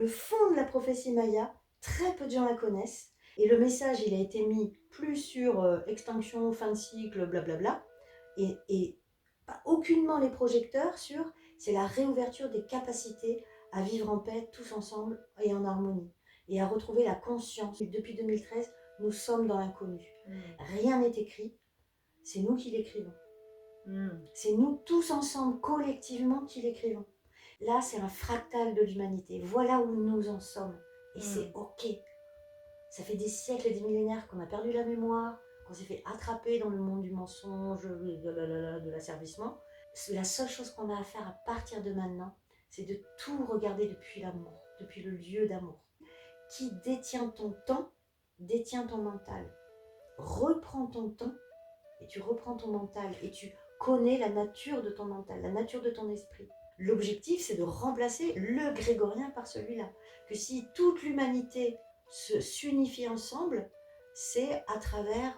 Le fond de la prophétie maya, très peu de gens la connaissent. Et le message, il a été mis plus sur extinction, fin de cycle, blablabla. Et pas aucunement les projecteurs sur c'est la réouverture des capacités à vivre en paix tous ensemble et en harmonie. Et à retrouver la conscience. Depuis 2013, nous sommes dans l'inconnu. Rien n'est écrit, c'est nous qui l'écrivons. C'est nous tous ensemble, collectivement, qui l'écrivons. Là, c'est un fractal de l'humanité. Voilà où nous en sommes. Et c'est OK. Ça fait des siècles et des millénaires qu'on a perdu la mémoire, qu'on s'est fait attraper dans le monde du mensonge, de l'asservissement. La seule chose qu'on a à faire à partir de maintenant, c'est de tout regarder depuis l'amour, depuis le lieu d'amour. Qui détient ton temps, détient ton mental. Reprends ton temps et tu reprends ton mental et tu connais la nature de ton mental, la nature de ton esprit. L'objectif, c'est de remplacer le grégorien par celui-là. Que si toute l'humanité s'unifie ensemble, c'est à travers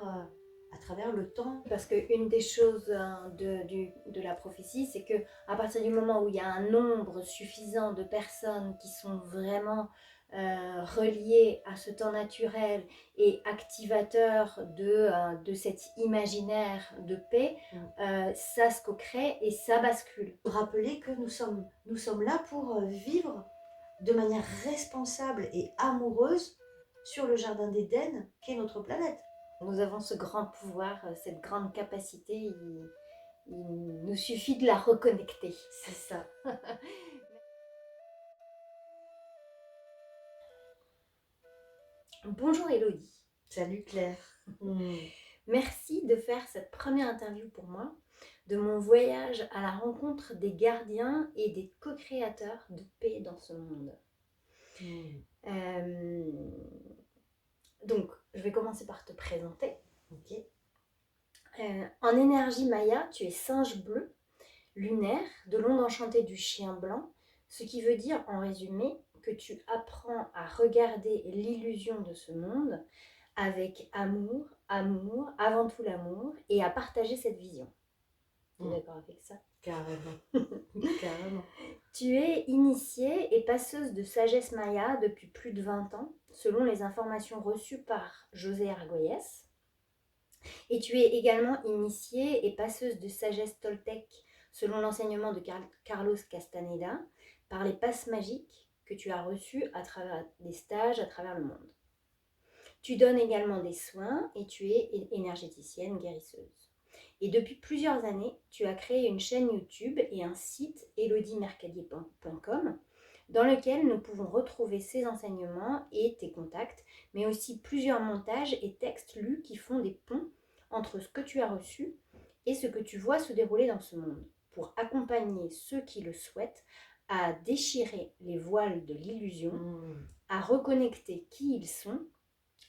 le temps. Parce qu'une des choses de la prophétie, c'est que à partir du moment où il y a un nombre suffisant de personnes qui sont vraiment reliées à ce temps naturel et activateurs de cet imaginaire de paix, ça se co-crée et ça bascule. Rappeler que nous sommes là pour vivre de manière responsable et amoureuse sur le jardin d'Éden qu'est notre planète. Nous avons ce grand pouvoir, cette grande capacité, il nous suffit de la reconnecter. C'est ça. Bonjour Elodie. Salut Claire. Merci de faire cette première interview pour moi de mon voyage à la rencontre des gardiens et des co-créateurs de paix dans ce monde. Donc, je vais commencer par te présenter. Ok. En énergie maya, tu es singe bleu, lunaire, de l'onde enchantée du chien blanc, ce qui veut dire en résumé que tu apprends à regarder l'illusion de ce monde avec amour, avant tout l'amour, et à partager cette vision. Tu es d'accord avec ça? Carrément. Carrément. Tu es initiée et passeuse de sagesse maya depuis plus de 20 ans, selon les informations reçues par José Argoyes. Et tu es également initiée et passeuse de sagesse toltèque, selon l'enseignement de Carlos Castaneda, par les passes magiques que tu as reçues à travers des stages à travers le monde. Tu donnes également des soins et tu es énergéticienne guérisseuse. Et depuis plusieurs années, tu as créé une chaîne YouTube et un site elodiemercadier.com dans lequel nous pouvons retrouver ces enseignements et tes contacts, mais aussi plusieurs montages et textes lus qui font des ponts entre ce que tu as reçu et ce que tu vois se dérouler dans ce monde, pour accompagner ceux qui le souhaitent à déchirer les voiles de l'illusion, à reconnecter qui ils sont,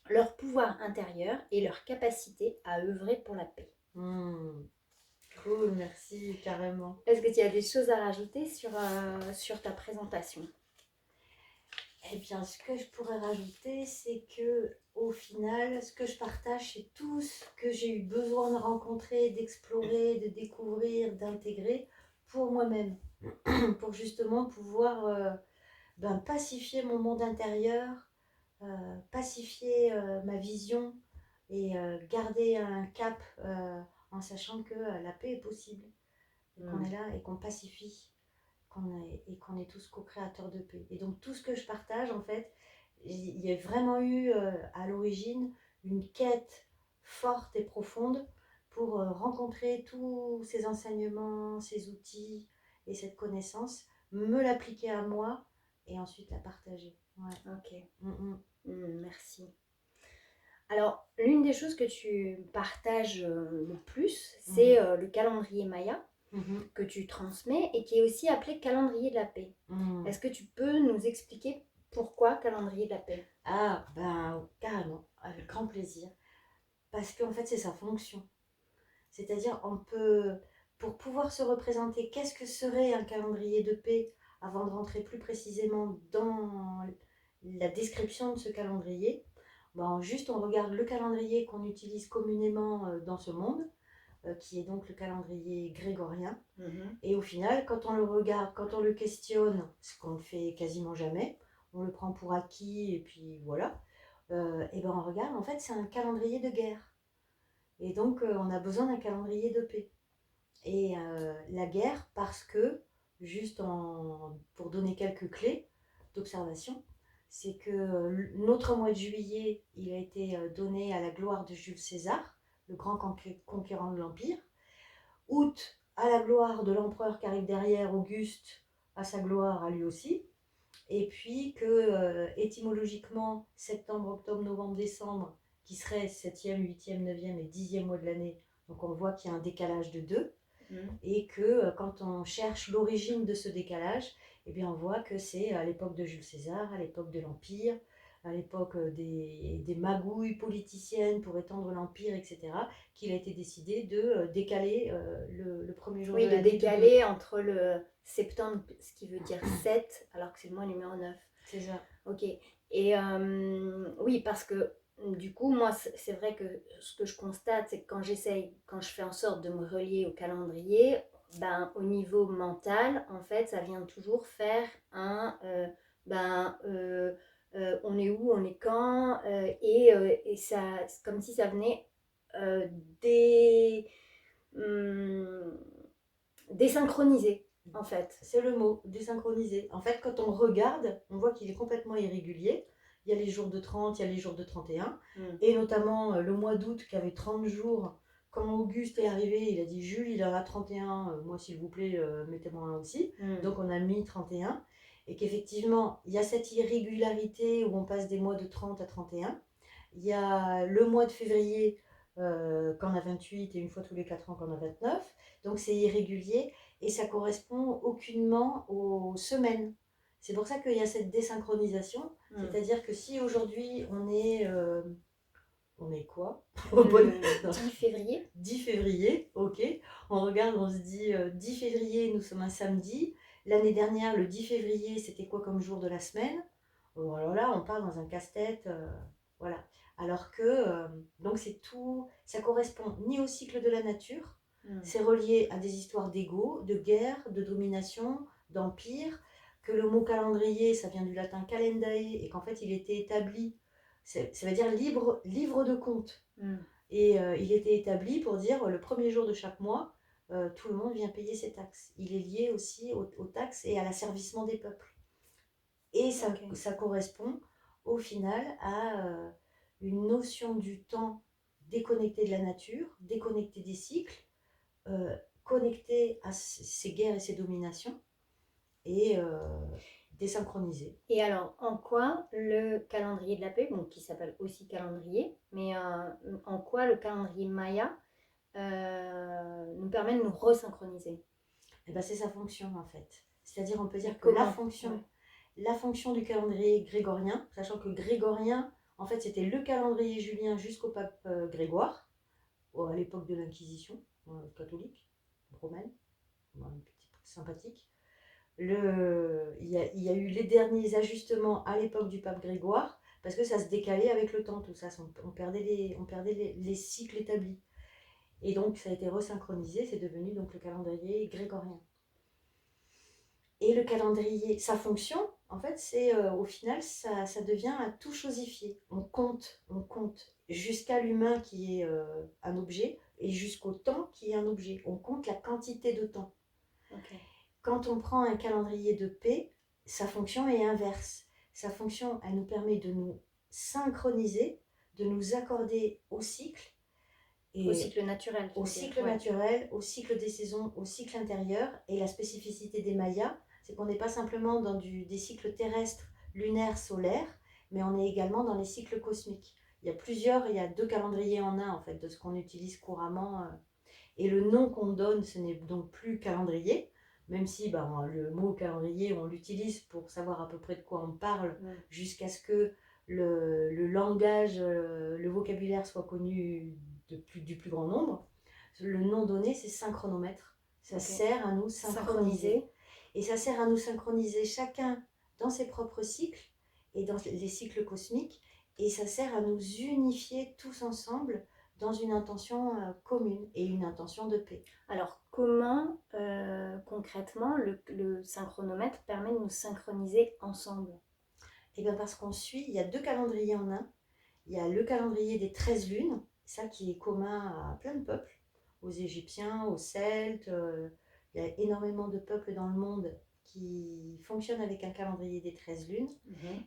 leur pouvoir intérieur et leur capacité à œuvrer pour la paix. Cool, merci, carrément. Est-ce que tu as des choses à rajouter sur ta présentation? Eh bien, ce que je pourrais rajouter, c'est que au final, ce que je partage, c'est tout ce que j'ai eu besoin de rencontrer, d'explorer, de découvrir, d'intégrer pour moi-même, pour justement pouvoir pacifier mon monde intérieur, pacifier ma vision et garder un cap en sachant que la paix est possible, et qu'on est là et qu'on pacifie, et qu'on est tous co-créateurs de paix. Et donc tout ce que je partage, en fait, il y a vraiment eu à l'origine une quête forte et profonde pour rencontrer tous ces enseignements, ces outils et cette connaissance, me l'appliquer à moi et ensuite la partager. Ouais. Ok. Merci. Alors, l'une des choses que tu partages le plus, c'est le calendrier Maya que tu transmets et qui est aussi appelé calendrier de la paix. Est-ce que tu peux nous expliquer pourquoi calendrier de la paix? Ah, ben carrément, avec grand plaisir. Parce qu'en fait, c'est sa fonction. C'est-à-dire, pour pouvoir se représenter, qu'est-ce que serait un calendrier de paix avant de rentrer plus précisément dans la description de ce calendrier. Ben, juste, on regarde le calendrier qu'on utilise communément dans ce monde, qui est donc le calendrier grégorien. Et au final, quand on le regarde, quand on le questionne, ce qu'on ne fait quasiment jamais, on le prend pour acquis et puis voilà. Et ben on regarde, en fait, c'est un calendrier de guerre. Et donc, on a besoin d'un calendrier de paix. Et la guerre, parce que, pour donner quelques clés d'observation, c'est que notre mois de juillet, il a été donné à la gloire de Jules César, le grand conquérant de l'Empire. Août, à la gloire de l'empereur qui arrive derrière, Auguste, à sa gloire à lui aussi. Et puis que étymologiquement, septembre, octobre, novembre, décembre, qui serait 7e, 8e, 9e et 10e mois de l'année, donc on voit qu'il y a un décalage de 2, et que quand on cherche l'origine de ce décalage, eh bien on voit que c'est à l'époque de Jules César, à l'époque de l'Empire, à l'époque des magouilles politiciennes pour étendre l'Empire, etc., qu'il a été décidé de décaler le premier jour Oui, de de l'année de 2. décaler entre le septembre, ce qui veut dire 7, alors que c'est le mois numéro 9. C'est ça. Ok. Et oui, parce que du coup, moi, c'est vrai que ce que je constate, c'est que quand je fais en sorte de me relier au calendrier, ben, au niveau mental, en fait, ça vient toujours faire ben, on est où, on est quand, et ça, c'est comme si ça venait euh, dé, hum, désynchroniser, en fait. C'est le mot, désynchronisé. En fait, quand on regarde, on voit qu'il est complètement irrégulier. Il y a les jours de 30, il y a les jours de 31. Et notamment le mois d'août qui avait 30 jours. Quand Auguste est arrivé, il a dit Jules, il en a 31. Moi, s'il vous plaît, mettez-moi un aussi. Donc, on a mis 31. Et qu'effectivement, il y a cette irrégularité où on passe des mois de 30 à 31. Il y a le mois de février quand on a 28 et une fois tous les 4 ans quand on a 29. Donc, c'est irrégulier et ça correspond aucunement aux semaines. C'est pour ça qu'il y a cette désynchronisation. C'est-à-dire que si aujourd'hui on est quoi? Le 10 février. 10 février, ok. On regarde, on se dit 10 février, nous sommes un samedi. L'année dernière, le 10 février, c'était quoi comme jour de la semaine? Alors là, on part dans un casse-tête. Voilà. Alors que, donc c'est tout, ça correspond ni au cycle de la nature, c'est relié à des histoires d'ego, de guerre, de domination, d'empire, que le mot calendrier, ça vient du latin calendae, et qu'en fait, il était établi, ça veut dire livre de compte. Et il était établi pour dire le premier jour de chaque mois, tout le monde vient payer ses taxes. Il est lié aussi aux taxes et à l'asservissement des peuples. Et ça correspond au final à une notion du temps déconnecté de la nature, déconnecté des cycles, connecté à ces guerres et ces dominations, et désynchronisé. Et alors, en quoi le calendrier de la paix, donc qui s'appelle aussi calendrier, mais en quoi le calendrier Maya nous permet de nous resynchroniser? Et ben c'est sa fonction en fait. C'est-à-dire on peut dire que Comment? la fonction du calendrier grégorien, sachant que grégorien, en fait c'était le calendrier julien jusqu'au pape Grégoire, à l'époque de l'Inquisition catholique, romaine, un petit peu sympathique. Il y a eu les derniers ajustements à l'époque du pape Grégoire, parce que ça se décalait avec le temps, tout ça, on perdait les cycles établis. Et donc ça a été resynchronisé, c'est devenu donc le calendrier grégorien. Et le calendrier, sa fonction, en fait, c'est au final, ça devient à tout chosifier. On compte jusqu'à l'humain qui est un objet et jusqu'au temps qui est un objet. On compte la quantité de temps. Okay. Quand on prend un calendrier de paix, sa fonction est inverse. Sa fonction, elle nous permet de nous synchroniser, de nous accorder au cycle. Et au cycle naturel. Au cycle naturel, au cycle des saisons, au cycle intérieur. Et la spécificité des Mayas, c'est qu'on n'est pas simplement dans des cycles terrestres, lunaires, solaires, mais on est également dans les cycles cosmiques. Il y a 2 calendriers en un, en fait, de ce qu'on utilise couramment. Et le nom qu'on donne, ce n'est donc plus calendrier, même si le mot calendrier, on l'utilise pour savoir à peu près de quoi on parle, jusqu'à ce que le langage, le vocabulaire soit connu du plus grand nombre. Le nom donné, c'est synchronomètre. Ça sert à nous synchroniser. Et ça sert à nous synchroniser chacun dans ses propres cycles et dans les cycles cosmiques. Et ça sert à nous unifier tous ensemble dans une intention commune et une intention de paix. Alors, comment concrètement le synchronomètre permet de nous synchroniser ensemble? Eh bien parce qu'on suit, il y a 2 calendriers en un. Il y a le calendrier des 13 lunes, ça qui est commun à plein de peuples, aux Égyptiens, aux Celtes. Il y a énormément de peuples dans le monde qui fonctionnent avec un calendrier des 13 lunes.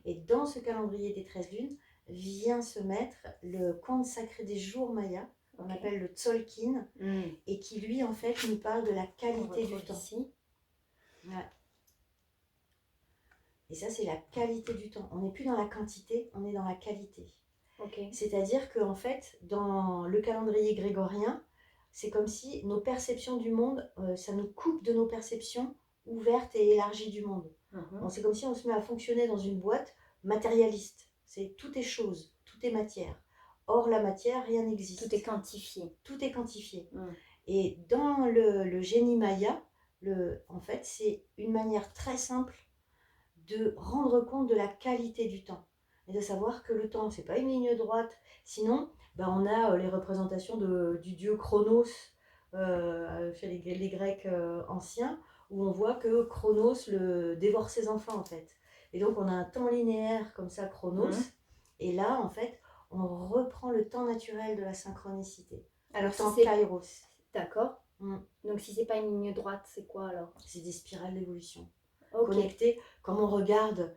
Et dans ce calendrier des 13 lunes vient se mettre le compte sacré des jours mayas, qu'on appelle le Tzolkin, et qui lui en fait nous parle de la qualité du temps. Ici. Ouais. Et ça c'est la qualité du temps. On n'est plus dans la quantité, on est dans la qualité. C'est-à-dire qu'en fait, dans le calendrier grégorien, c'est comme si nos perceptions du monde, ça nous coupe de nos perceptions ouvertes et élargies du monde. Bon, c'est comme si on se met à fonctionner dans une boîte matérialiste. Tout est chose, tout est matière. Or, la matière, rien n'existe. Tout est quantifié. Tout est quantifié. Et dans le génie maya, en fait, c'est une manière très simple de rendre compte de la qualité du temps. Et de savoir que le temps, c'est pas une ligne droite. Sinon, ben on a les représentations du dieu Chronos chez les Grecs anciens, où on voit que Chronos dévore ses enfants en fait. Et donc on a un temps linéaire comme ça, Chronos. Et là, en fait, on reprend le temps naturel de la synchronicité. Alors, le temps Kairos. D'accord. Donc si c'est pas une ligne droite, c'est quoi alors? C'est des spirales d'évolution. Connectées, comme on regarde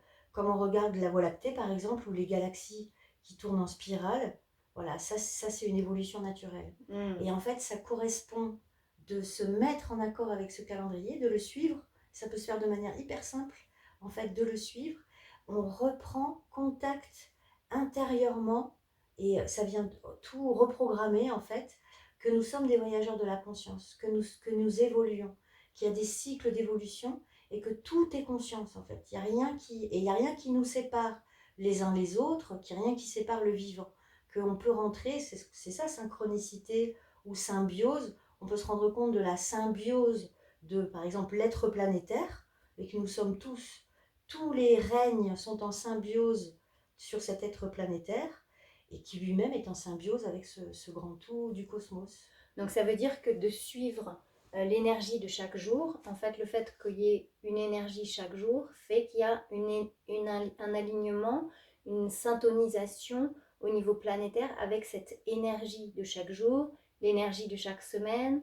la Voie lactée par exemple, ou les galaxies qui tournent en spirale, voilà, ça c'est une évolution naturelle. Et en fait, ça correspond de se mettre en accord avec ce calendrier, de le suivre. Ça peut se faire de manière hyper simple, en fait, de le suivre. On reprend contact intérieurement et ça vient tout reprogrammer en fait, que nous sommes des voyageurs de la conscience, que nous évoluons, qu'il y a des cycles d'évolution et que tout est conscience en fait. Il n'y a rien qui nous sépare les uns les autres, qu'il n'y a rien qui sépare le vivant. Qu'on peut rentrer, c'est ça, synchronicité ou symbiose. On peut se rendre compte de la symbiose de, par exemple, l'être planétaire, et que nous sommes tous les règnes sont en symbiose sur cet être planétaire, et qui lui-même est en symbiose avec ce grand tout du cosmos. Donc ça veut dire que de suivre l'énergie de chaque jour, en fait le fait qu'il y ait une énergie chaque jour fait qu'il y a un alignement, une syntonisation au niveau planétaire avec cette énergie de chaque jour, l'énergie de chaque semaine,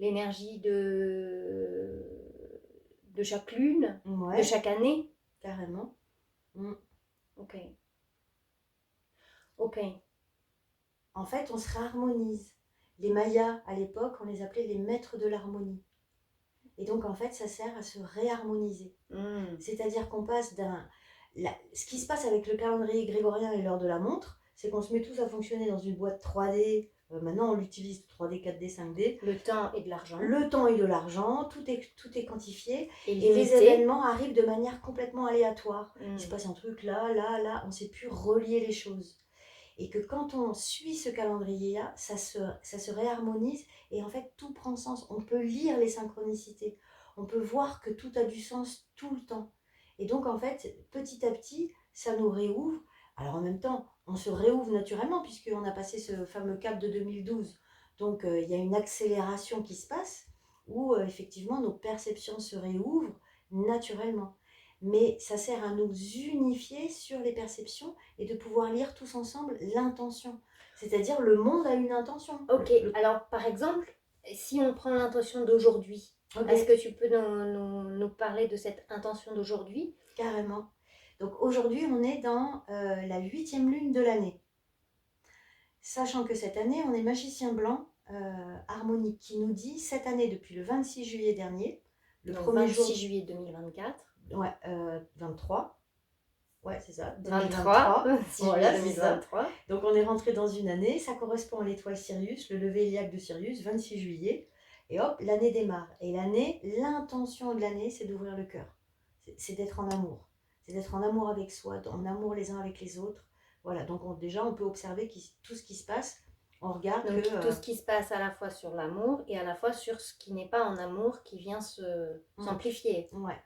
l'énergie de chaque lune, de chaque année. Carrément. Ok. En fait, on se réharmonise. Les Mayas, à l'époque, on les appelait les maîtres de l'harmonie. Et donc, en fait, ça sert à se réharmoniser. C'est-à-dire qu'on passe ce qui se passe avec le calendrier grégorien et l'heure de la montre, c'est qu'on se met tous à fonctionner dans une boîte 3D. Maintenant, on l'utilise 3D, 4D, 5D. Le temps et de l'argent. Le temps et de l'argent, tout est quantifié. Et les événements arrivent de manière complètement aléatoire. Il se passe un truc là, on ne sait plus relier les choses. Et que quand on suit ce calendrier-là, ça se réharmonise et en fait tout prend sens. On peut lire les synchronicités, on peut voir que tout a du sens tout le temps. Et donc en fait, petit à petit, ça nous réouvre. Alors en même temps, on se réouvre naturellement puisqu'on a passé ce fameux cap de 2012. Donc il y a une accélération qui se passe où effectivement nos perceptions se réouvrent naturellement. Mais ça sert à nous unifier sur les perceptions et de pouvoir lire tous ensemble l'intention. C'est-à-dire le monde a une intention. Ok, alors par exemple, si on prend l'intention d'aujourd'hui, est-ce que tu peux nous parler de cette intention d'aujourd'hui? Carrément. Donc aujourd'hui, on est dans la 8e lune de l'année. Sachant que cette année, on est magicien blanc harmonique qui nous dit, cette année, depuis le 26 juillet dernier, le 26 juillet 2024. Ouais, 23. Ouais, c'est ça. 23. Voilà, 2023. Donc on est rentré dans une année, ça correspond à l'étoile Sirius, le lever héliaque de Sirius, 26 juillet. Et hop, l'année démarre. Et l'intention de l'année, c'est d'ouvrir le cœur. C'est d'être en amour. C'est d'être en amour avec soi, en amour les uns avec les autres. Voilà, donc déjà, on peut observer tout ce qui se passe. On regarde donc, tout ce qui se passe à la fois sur l'amour et à la fois sur ce qui n'est pas en amour qui vient s'amplifier. Ouais.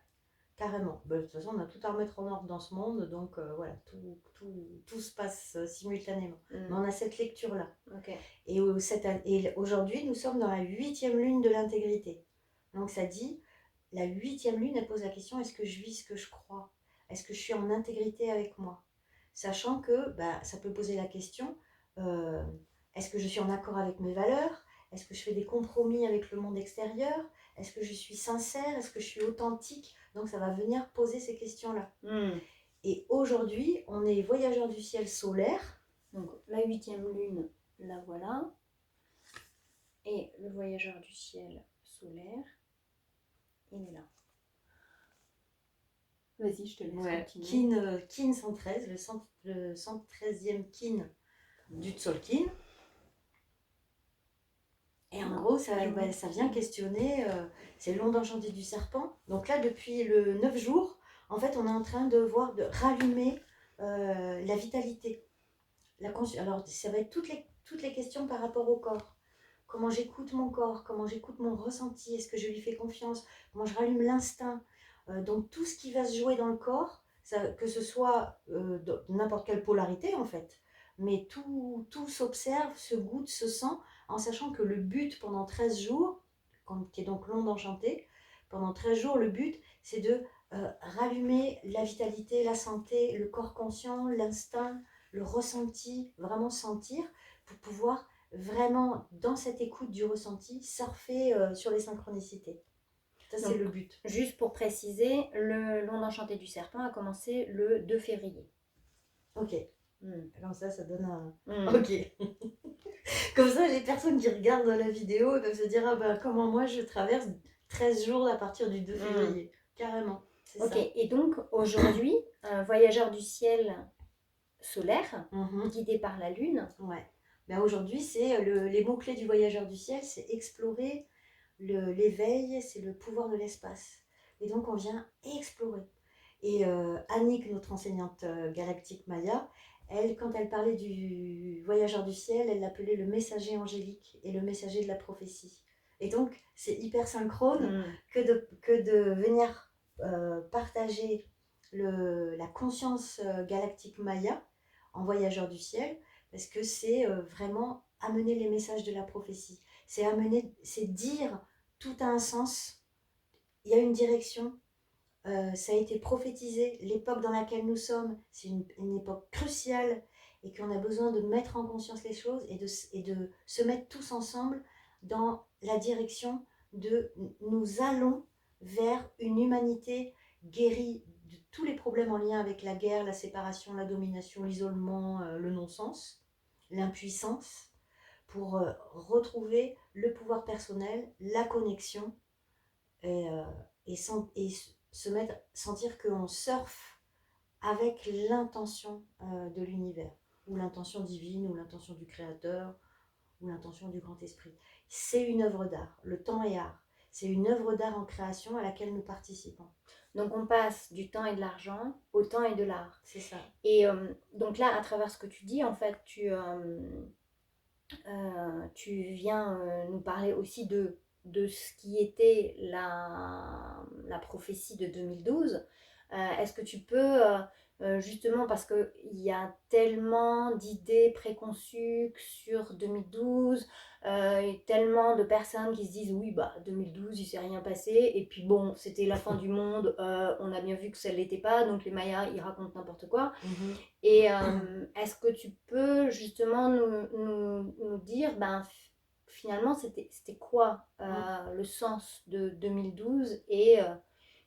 Carrément. De toute façon, on a tout à remettre en ordre dans ce monde, donc voilà, tout se passe simultanément. Mais on a cette lecture-là. Okay. Et aujourd'hui, nous sommes dans la 8e lune de l'intégrité. Donc ça dit, la 8e lune, elle pose la question, est-ce que je vis ce que je crois? Est-ce que je suis en intégrité avec moi? Sachant que ça peut poser la question, euh, est-ce que je suis en accord avec mes valeurs? Est-ce que je fais des compromis avec le monde extérieur? Est-ce que je suis sincère? Est-ce que je suis authentique? Donc ça va venir poser ces questions-là. Et aujourd'hui, on est voyageur du ciel solaire. Donc la 8e lune, la voilà. Et le voyageur du ciel solaire, il est là. Vas-y, je te laisse continuer. Kin 113, le 113e kin du Tzolk'in. Et en gros, ça vient questionner, c'est l'onde enchantée du serpent. Donc là, depuis le 9 jours, en fait, on est en train de rallumer la vitalité. Alors, ça va être toutes les questions par rapport au corps. Comment j'écoute mon corps, comment j'écoute mon ressenti, est-ce que je lui fais confiance, comment je rallume l'instinct. Donc tout ce qui va se jouer dans le corps, que ce soit de n'importe quelle polarité en fait, mais tout s'observe, se goûte, se sent, en sachant que le but pendant 13 jours, qui est donc l'onde enchantée, pendant 13 jours, le but c'est de rallumer la vitalité, la santé, le corps conscient, l'instinct, le ressenti, vraiment sentir, pour pouvoir vraiment, dans cette écoute du ressenti, surfer sur les synchronicités. Ça, c'est le but. Juste pour préciser, l'onde enchantée du serpent a commencé le 2 février. Ok. Comme ça donne un... Ok. Comme ça, les personnes qui regardent la vidéo peuvent se dire, comment moi je traverse 13 jours à partir du 2 février. Carrément. Ok, ça. Et donc aujourd'hui, voyageur du ciel solaire, guidé par la lune. Ouais. Aujourd'hui, c'est les mots-clés du voyageur du ciel, c'est explorer l'éveil, c'est le pouvoir de l'espace. Et donc, on vient explorer. Et Annick, notre enseignante galactique Maya, elle, quand elle parlait du voyageur du ciel, elle l'appelait le messager angélique et le messager de la prophétie. Et donc, c'est hyper synchrone que de venir partager la conscience galactique Maya en voyageur du ciel, parce que c'est vraiment amener les messages de la prophétie. C'est dire tout a un sens, il y a une direction, ça a été prophétisé, l'époque dans laquelle nous sommes, c'est une époque cruciale et qu'on a besoin de mettre en conscience les choses et de se mettre tous ensemble dans la direction de nous allons vers une humanité guérie de tous les problèmes en lien avec la guerre, la séparation, la domination, l'isolement, le non-sens, l'impuissance, pour retrouver le pouvoir personnel, la connexion et sentir qu'on surfe avec l'intention de l'univers, ou l'intention divine, ou l'intention du créateur, ou l'intention du grand esprit. C'est une œuvre d'art, le temps est art. C'est une œuvre d'art en création à laquelle nous participons. Donc on passe du temps et de l'argent au temps et de l'art. C'est ça. Et donc là, à travers ce que tu dis, en fait, tu viens nous parler aussi de ce qui était la prophétie de 2012. Est-ce que tu peux, justement, parce qu'il y a tellement d'idées préconçues sur 2012, et tellement de personnes qui se disent oui, 2012, il s'est rien passé, et puis bon, c'était la fin du monde, on a bien vu que ça ne l'était pas, donc les Mayas, ils racontent n'importe quoi. Et est-ce que tu peux justement nous dire, finalement, c'était quoi le sens de 2012 et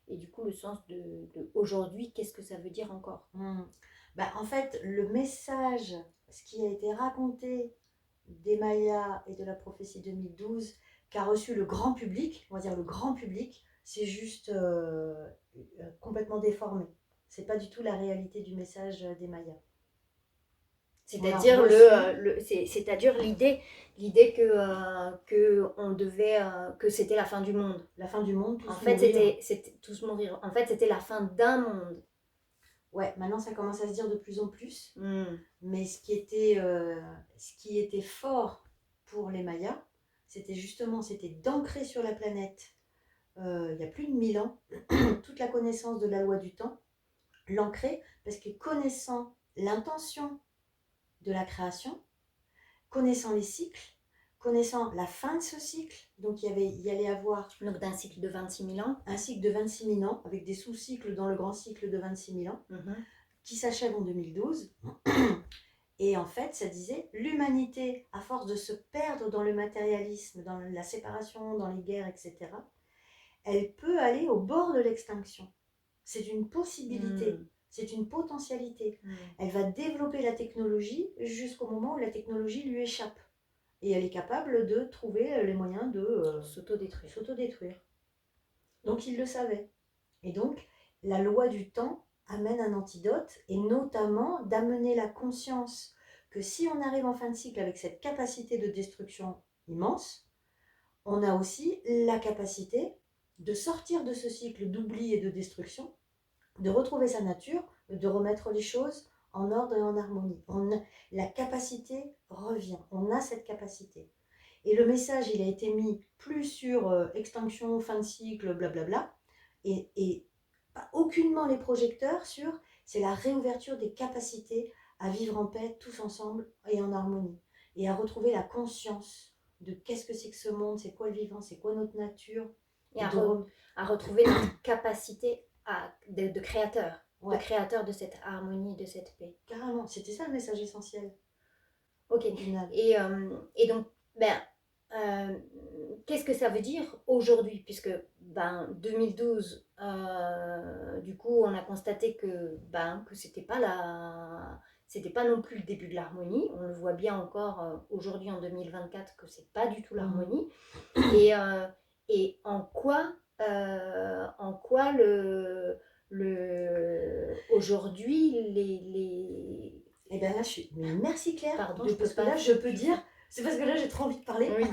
du coup le sens de aujourd'hui, qu'est-ce que ça veut dire encore? En fait, le message, ce qui a été raconté des Mayas et de la prophétie 2012, qu'a reçu le grand public, on va dire le grand public, c'est juste complètement déformé. C'est pas du tout la réalité du message des Mayas. C'est-à-dire c'est-à-dire l'idée que on devait que c'était la fin du monde. La fin du monde, en fait mourir. C'était tous mourir. En fait, c'était la fin d'un monde. Ouais, maintenant ça commence à se dire de plus en plus. Mais ce qui était fort pour les Mayas, c'était d'ancrer sur la planète il y a plus de 1000 ans toute la connaissance de la loi du temps, l'ancrer, parce que connaissant l'intention de la création, connaissant les cycles, connaissant la fin de ce cycle, donc il y allait avoir Donc d'un cycle de 26 000 ans. un cycle de 26 000 ans, avec des sous-cycles dans le grand cycle de 26 000 ans, qui s'achève en 2012. Et en fait, ça disait, l'humanité, à force de se perdre dans le matérialisme, dans la séparation, dans les guerres, etc., elle peut aller au bord de l'extinction. C'est une possibilité, c'est une potentialité. Elle va développer la technologie jusqu'au moment où la technologie lui échappe. Et elle est capable de trouver les moyens de s'autodétruire. Donc il le savait. Et donc, la loi du temps amène un antidote, et notamment d'amener la conscience que si on arrive en fin de cycle avec cette capacité de destruction immense, on a aussi la capacité de sortir de ce cycle d'oubli et de destruction, de retrouver sa nature, de remettre les choses en ordre et en harmonie. La capacité revient, on a cette capacité. Et le message, il a été mis plus sur extinction, fin de cycle, blablabla, et pas aucunement les projecteurs sur, c'est la réouverture des capacités à vivre en paix tous ensemble et en harmonie, et à retrouver la conscience de qu'est-ce que c'est que ce monde, c'est quoi le vivant, c'est quoi notre nature. Et à retrouver notre capacité de créateur, de créateur de cette harmonie, de cette paix. Carrément, c'était ça le message essentiel. Ok, et donc, qu'est-ce que ça veut dire aujourd'hui, puisque 2012, du coup, on a constaté que c'était pas non plus le début de l'harmonie. On le voit bien encore aujourd'hui en 2024 que c'est pas du tout l'harmonie. Et en quoi aujourd'hui Eh bien là, mais merci Claire. Pardon, parce que là, je peux dire. C'est parce que là, j'ai trop envie de parler. Oui.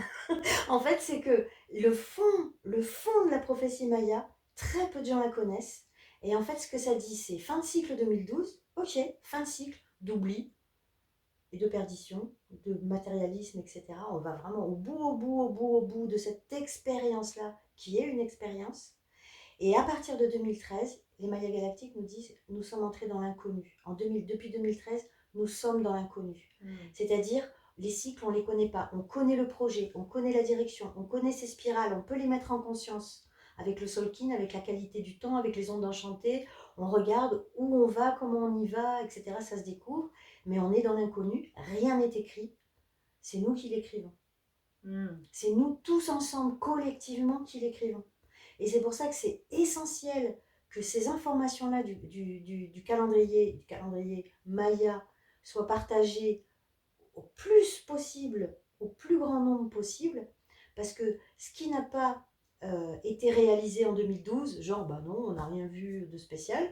En fait, c'est que le fond de la prophétie Maya, très peu de gens la connaissent. Et en fait, ce que ça dit, c'est fin de cycle 2012. Ok, fin de cycle d'oubli et de perdition, de matérialisme, etc. On va vraiment au bout de cette expérience-là, qui est une expérience. Et à partir de 2013, les Mayas galactiques nous disent, nous sommes entrés dans l'inconnu. Depuis 2013, nous sommes dans l'inconnu. C'est-à-dire, les cycles, on ne les connaît pas. On connaît le projet, on connaît la direction, on connaît ces spirales, on peut les mettre en conscience. Avec le Solkin, avec la qualité du temps, avec les ondes enchantées, on regarde où on va, comment on y va, etc. Ça se découvre, mais on est dans l'inconnu. Rien n'est écrit. C'est nous qui l'écrivons. C'est nous tous ensemble, collectivement, qui l'écrivons. Et c'est pour ça que c'est essentiel que ces informations-là du calendrier Maya soient partagées au plus possible, au plus grand nombre possible, parce que ce qui n'a pas été réalisé en 2012, genre non, on n'a rien vu de spécial,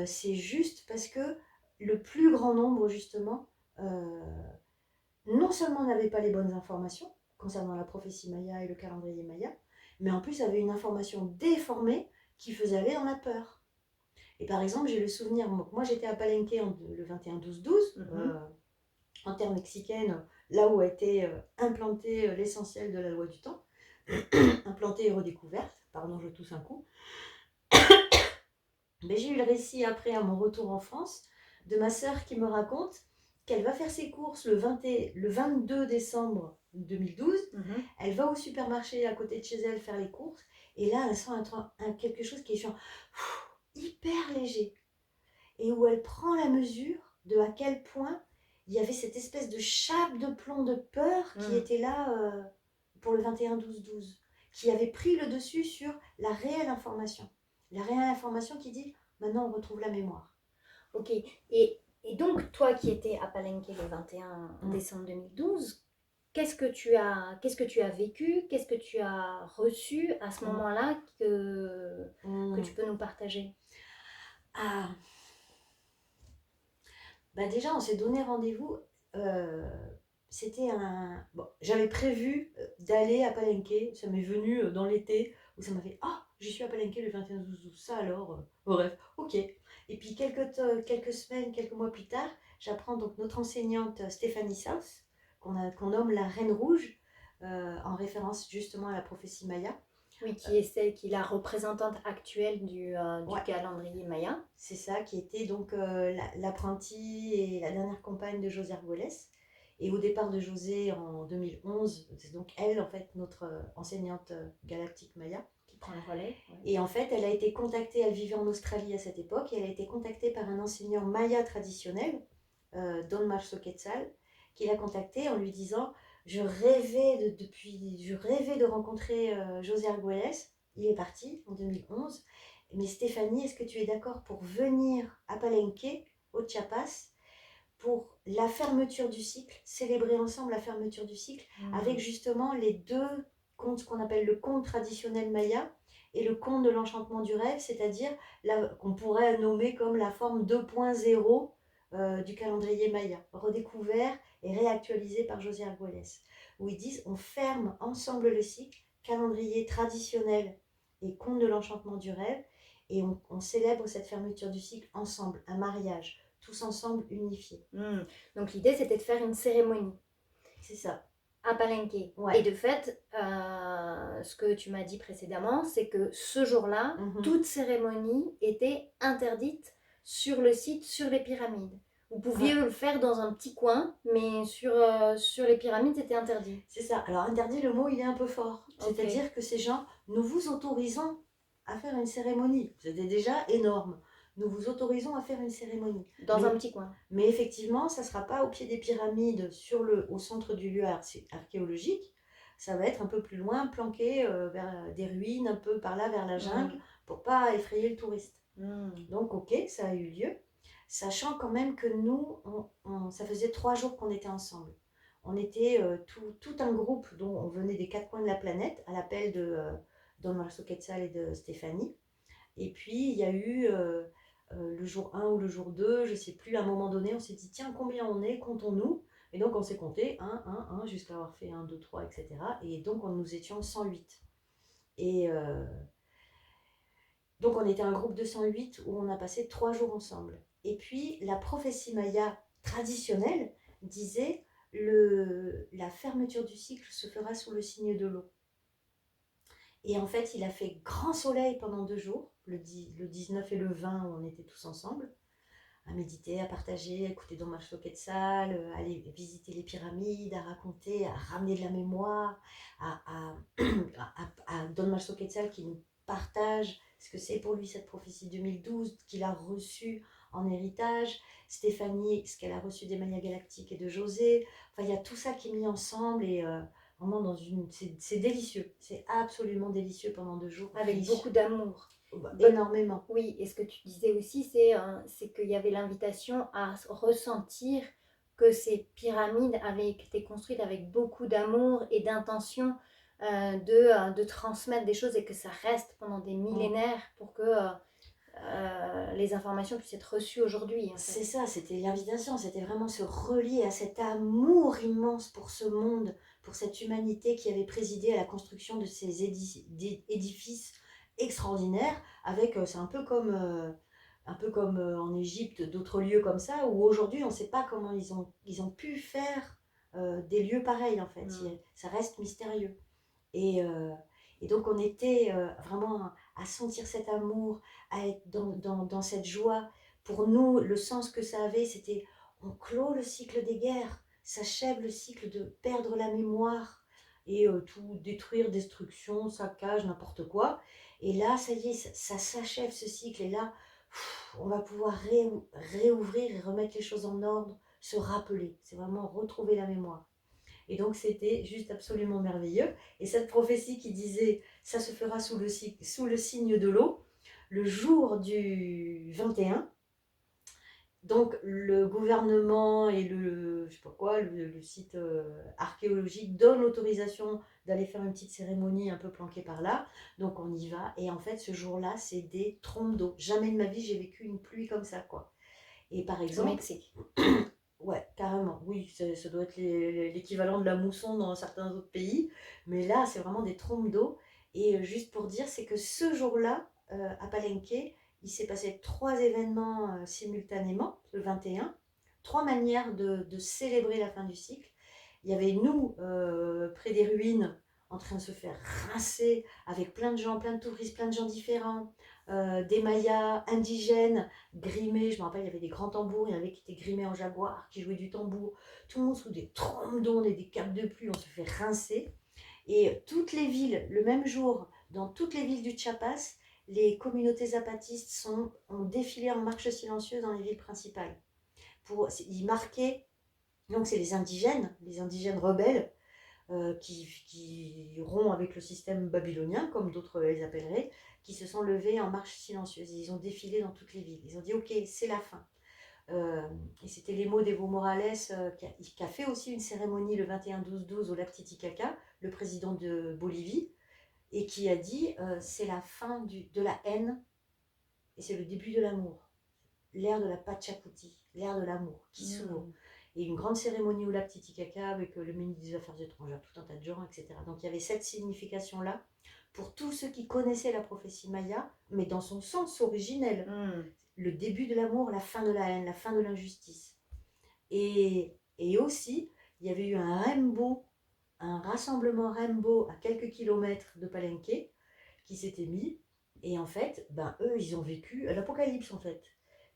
c'est juste parce que le plus grand nombre, justement, non seulement n'avait pas les bonnes informations concernant la prophétie Maya et le calendrier Maya, mais en plus avait une information déformée qui faisait aller dans la peur. Et par exemple, j'ai le souvenir, moi j'étais à Palenque le 21-12-12, en terre mexicaine, là où a été implanté l'essentiel de la loi du temps, implantée et redécouverte, pardon, je tousse un coup. Mais j'ai eu le récit après, à mon retour en France, de ma sœur qui me raconte qu'elle va faire ses courses le 22 décembre 2012. Elle va au supermarché à côté de chez elle faire les courses. Et là, elle sent quelque chose qui est genre hyper léger. Et où elle prend la mesure de à quel point il y avait cette espèce de chape de plomb de peur qui était là pour le 21-12-12, qui avait pris le dessus sur la réelle information. La réelle information qui dit, maintenant on retrouve la mémoire. Ok, et donc toi qui étais à Palenque le 21 décembre 2012, qu'est-ce que tu as vécu, qu'est-ce que tu as reçu à ce moment-là que tu peux nous partager? Déjà, on s'est donné rendez-vous. C'était j'avais prévu d'aller à Palenque. Ça m'est venu dans l'été où ça m'a fait j'y suis à Palenque le 21-12-12. Ça alors, bref, ok. Et puis quelques semaines, quelques mois plus tard, j'apprends donc notre enseignante Stéphanie South, qu'on nomme la Reine Rouge, en référence justement à la prophétie Maya. Oui, qui est la représentante actuelle du calendrier Maya. C'est ça, qui était donc l'apprentie et la dernière compagne de José Argolès. Et au départ de José en 2011, c'est donc elle, en fait, notre enseignante galactique Maya. Qui prend le relais. Ouais. Et en fait, elle a été contactée, elle vivait en Australie à cette époque, et elle a été contactée par un enseignant Maya traditionnel, Don Marzo Quetzal, qui l'a contactée en lui disant je rêvais de rencontrer José Argüelles. Il est parti en 2011. Mais Stéphanie, est-ce que tu es d'accord pour venir à Palenque, au Chiapas, pour la fermeture du cycle, célébrer ensemble la fermeture du cycle, avec justement les deux contes qu'on appelle le conte traditionnel maya et le conte de l'enchantement du rêve, c'est-à-dire qu'on pourrait nommer comme la forme 2.0 du calendrier maya, redécouvert et réactualisé par José Argüelles, où ils disent on ferme ensemble le cycle, calendrier traditionnel et conte de l'enchantement du rêve, et on célèbre cette fermeture du cycle ensemble, un mariage, tous ensemble unifiés. Donc l'idée c'était de faire une cérémonie. C'est ça. À Palenque. Ouais. Et de fait, ce que tu m'as dit précédemment, c'est que ce jour-là, toute cérémonie était interdite sur le site, sur les pyramides. Vous pouviez le faire dans un petit coin, mais sur les pyramides, c'était interdit. C'est ça. Alors interdit, le mot, il est un peu fort. C'est-à-dire que ces gens, nous vous autorisons à faire une cérémonie. C'était déjà énorme. Nous vous autorisons à faire une cérémonie. Dans un petit coin. Mais effectivement, ça ne sera pas au pied des pyramides, au centre du lieu archéologique. Ça va être un peu plus loin, planqué vers des ruines, un peu par là, vers la jungle, pour pas effrayer le touriste. Donc, ok, ça a eu lieu. Sachant quand même que nous, ça faisait 3 jours qu'on était ensemble. On était tout un groupe dont on venait des 4 coins de la planète, à l'appel de Don Marzo Quetzal et de Stéphanie. Et puis, il y a eu le jour 1 ou le jour 2, je ne sais plus, à un moment donné, on s'est dit, tiens, combien on est, comptons-nous. Et donc, on s'est compté 1, 1, 1, jusqu'à avoir fait 1, 2, 3, etc. Et donc, nous étions 108. Et donc, on était un groupe de 108 où on a passé 3 jours ensemble. Et puis, la prophétie maya traditionnelle disait, la fermeture du cycle se fera sous le signe de l'eau. Et en fait, il a fait grand soleil pendant 2 jours, le 19 et le 20, où on était tous ensemble, à méditer, à partager, à écouter Don Marzo Quetzal, à aller visiter les pyramides, à raconter, à ramener de la mémoire, à Don Marzo Quetzal qui nous partage ce que c'est pour lui cette prophétie 2012, qu'il a reçue en héritage, Stéphanie, ce qu'elle a reçu des Mayas galactiques et de José. Enfin, il y a tout ça qui est mis ensemble et vraiment c'est délicieux, c'est absolument délicieux pendant 2 jours. Avec beaucoup d'amour. Énormément. Oui, et ce que tu disais aussi, c'est qu'il y avait l'invitation à ressentir que ces pyramides avaient été construites avec beaucoup d'amour et d'intention de transmettre des choses et que ça reste pendant des millénaires pour que les informations puissent être reçues aujourd'hui. En fait. C'est ça, c'était l'invitation, c'était vraiment se relier à cet amour immense pour ce monde, pour cette humanité qui avait présidé à la construction de ces édifices extraordinaires, avec, c'est un peu comme en Égypte, d'autres lieux comme ça, où aujourd'hui on ne sait pas comment ils ont pu faire des lieux pareils en fait, ça reste mystérieux. Et donc on était vraiment à sentir cet amour, à être dans cette joie. Pour nous, le sens que ça avait, c'était on clôt le cycle des guerres, s'achève le cycle de perdre la mémoire et tout détruire, destruction, saccage, n'importe quoi. Et là, ça y est, ça s'achève ce cycle. Et là, on va pouvoir réouvrir et remettre les choses en ordre, se rappeler. C'est vraiment retrouver la mémoire. Et donc c'était juste absolument merveilleux. Et cette prophétie qui disait ça se fera sous le signe de l'eau, le jour du 21, donc le gouvernement et je sais pas quoi, le site archéologique donne l'autorisation d'aller faire une petite cérémonie un peu planquée par là. Donc on y va. Et en fait ce jour-là, c'est des trompes d'eau. Jamais de ma vie j'ai vécu une pluie comme ça, quoi. Et par exemple... Au Mexique. Ouais, carrément. Oui, ça doit être l'équivalent de la mousson dans certains autres pays. Mais là, c'est vraiment des trompes d'eau. Et juste pour dire, c'est que ce jour-là, à Palenque, il s'est passé 3 événements simultanément, le 21. 3 manières de célébrer la fin du cycle. Il y avait nous, près des ruines, en train de se faire rincer, avec plein de gens, plein de touristes, plein de gens différents, des Mayas indigènes grimés. Je me rappelle, il y avait des grands tambours, il y en avait qui étaient grimés en jaguar, qui jouaient du tambour. Tout le monde sous des trompes d'ondes et des capes de pluie, on se fait rincer. Et toutes les villes, le même jour, dans toutes les villes du Chiapas, les communautés zapatistes ont défilé en marche silencieuse dans les villes principales. Ils marquaient, donc c'est les indigènes rebelles, qui rompent avec le système babylonien, comme d'autres les appelleraient, qui se sont levés en marche silencieuse. Ils ont défilé dans toutes les villes. Ils ont dit ok, c'est la fin. Euh, et c'était les mots d'Evo Morales, qui a fait aussi une cérémonie le 21-12-12 au lac Titicaca, le président de Bolivie, et qui a dit c'est la fin de la haine et c'est le début de l'amour. L'ère de la Pachacuti, l'ère de l'amour qui s'ouvre. Et une grande cérémonie au lac Titicaca avec le ministre des Affaires étrangères, tout un tas de gens, etc. Donc il y avait cette signification-là pour tous ceux qui connaissaient la prophétie maya, mais dans son sens originel. Le début de l'amour, la fin de la haine, la fin de l'injustice. Et aussi, il y avait eu un rassemblement rainbow à quelques kilomètres de Palenque qui s'était mis. Et en fait, eux, ils ont vécu l'apocalypse en fait.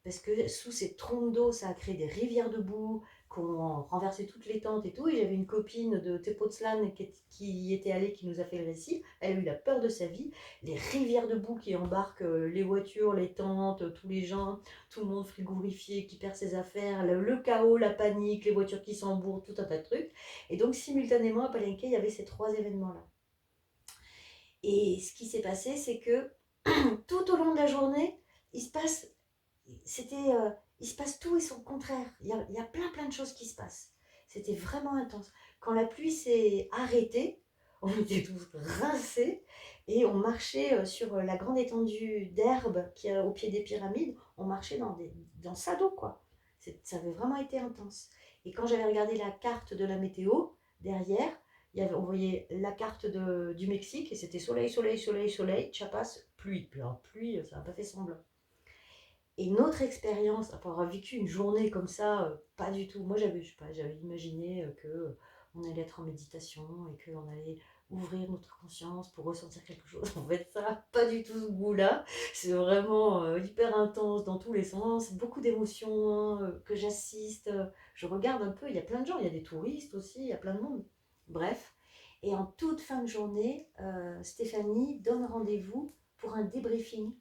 Parce que sous ces trompes d'eau, ça a créé des rivières de boue qui ont renversé toutes les tentes et tout. Et j'avais une copine de Tepoztlán qui y était allée, qui nous a fait le récit. Elle a eu la peur de sa vie. Les rivières de boue qui embarquent les voitures, les tentes, tous les gens, tout le monde frigorifié, qui perd ses affaires, le chaos, la panique, les voitures qui s'embourrent, tout un tas de trucs. Et donc, simultanément, à Palenque, il y avait ces trois événements-là. Et ce qui s'est passé, c'est que tout au long de la journée, il se passe, il se passe tout et son contraire. Il y a plein de choses qui se passent. C'était vraiment intense. Quand la pluie s'est arrêtée, on était tous rincés et on marchait sur la grande étendue d'herbe qui est au pied des pyramides. On marchait dans ça d'eau, quoi. Ça avait vraiment été intense. Et quand j'avais regardé la carte de la météo derrière, on voyait la carte du Mexique et c'était soleil, soleil, soleil, soleil, Chiapas, pluie. Puis alors, pluie, ça n'a pas fait semblant. Et notre expérience, après avoir vécu une journée comme ça, pas du tout. Moi, j'avais imaginé que on allait être en méditation et qu'on allait ouvrir notre conscience pour ressentir quelque chose. En fait, ça n'a pas du tout ce goût-là. C'est vraiment hyper intense dans tous les sens, beaucoup d'émotions que j'assiste. Je regarde un peu, il y a plein de gens, il y a des touristes aussi, il y a plein de monde. Bref. Et en toute fin de journée, Stéphanie donne rendez-vous pour un débriefing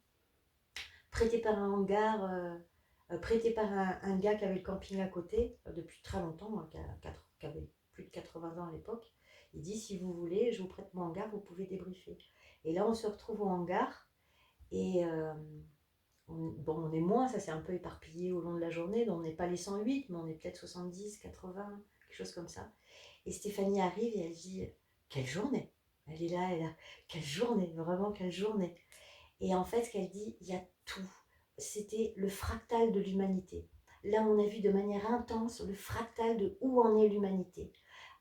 prêté par un hangar, prêté par un gars qui avait le camping à côté depuis très longtemps, hein, qui avait plus de 80 ans à l'époque. Il dit si vous voulez, je vous prête mon hangar, vous pouvez débriefer. Et là, on se retrouve au hangar et on est moins, ça s'est un peu éparpillé au long de la journée, donc on n'est pas les 108, mais on est peut-être 70, 80, quelque chose comme ça. Et Stéphanie arrive et elle dit quelle journée. Elle est là, quelle journée, vraiment quelle journée. Et en fait, ce qu'elle dit, il y a tout. C'était le fractal de l'humanité. Là, on a vu de manière intense le fractal de où en est l'humanité,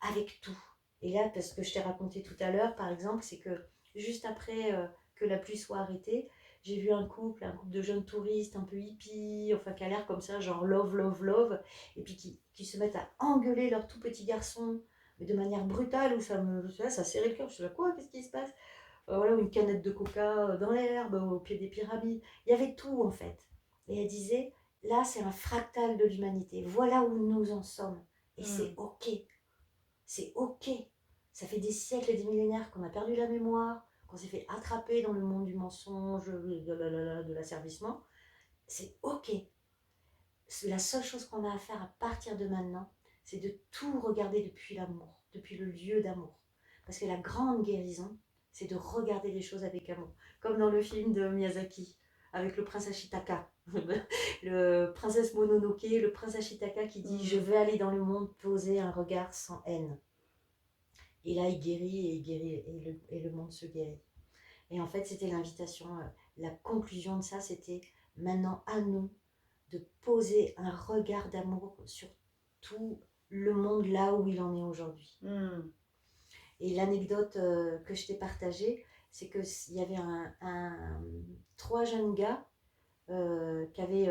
avec tout. Et là, parce que je t'ai raconté tout à l'heure, par exemple, c'est que juste après que la pluie soit arrêtée, j'ai vu un couple de jeunes touristes un peu hippies, enfin qui a l'air comme ça, genre love, love, love, et puis qui se mettent à engueuler leur tout petit garçon, mais de manière brutale, où ça serrait le cœur. Je suis là, quoi, qu'est-ce qui se passe? Voilà, une canette de coca dans l'herbe, au pied des pyramides. Il y avait tout en fait. Et elle disait, là c'est un fractal de l'humanité. Voilà où nous en sommes. Et c'est ok. C'est ok. Ça fait des siècles et des millénaires qu'on a perdu la mémoire, qu'on s'est fait attraper dans le monde du mensonge, de l'asservissement. C'est ok. La seule chose qu'on a à faire à partir de maintenant, c'est de tout regarder depuis l'amour, depuis le lieu d'amour. Parce que la grande guérison, c'est de regarder les choses avec amour. Comme dans le film de Miyazaki, avec le prince Ashitaka. Le princesse Mononoke, le prince Ashitaka qui dit je vais aller dans le monde poser un regard sans haine. Et là, il guérit et il guérit et le monde se guérit. Et en fait, c'était l'invitation, la conclusion de ça, c'était maintenant à nous de poser un regard d'amour sur tout le monde là où il en est aujourd'hui. Et l'anecdote que je t'ai partagée, c'est qu'il y avait trois jeunes gars qui avaient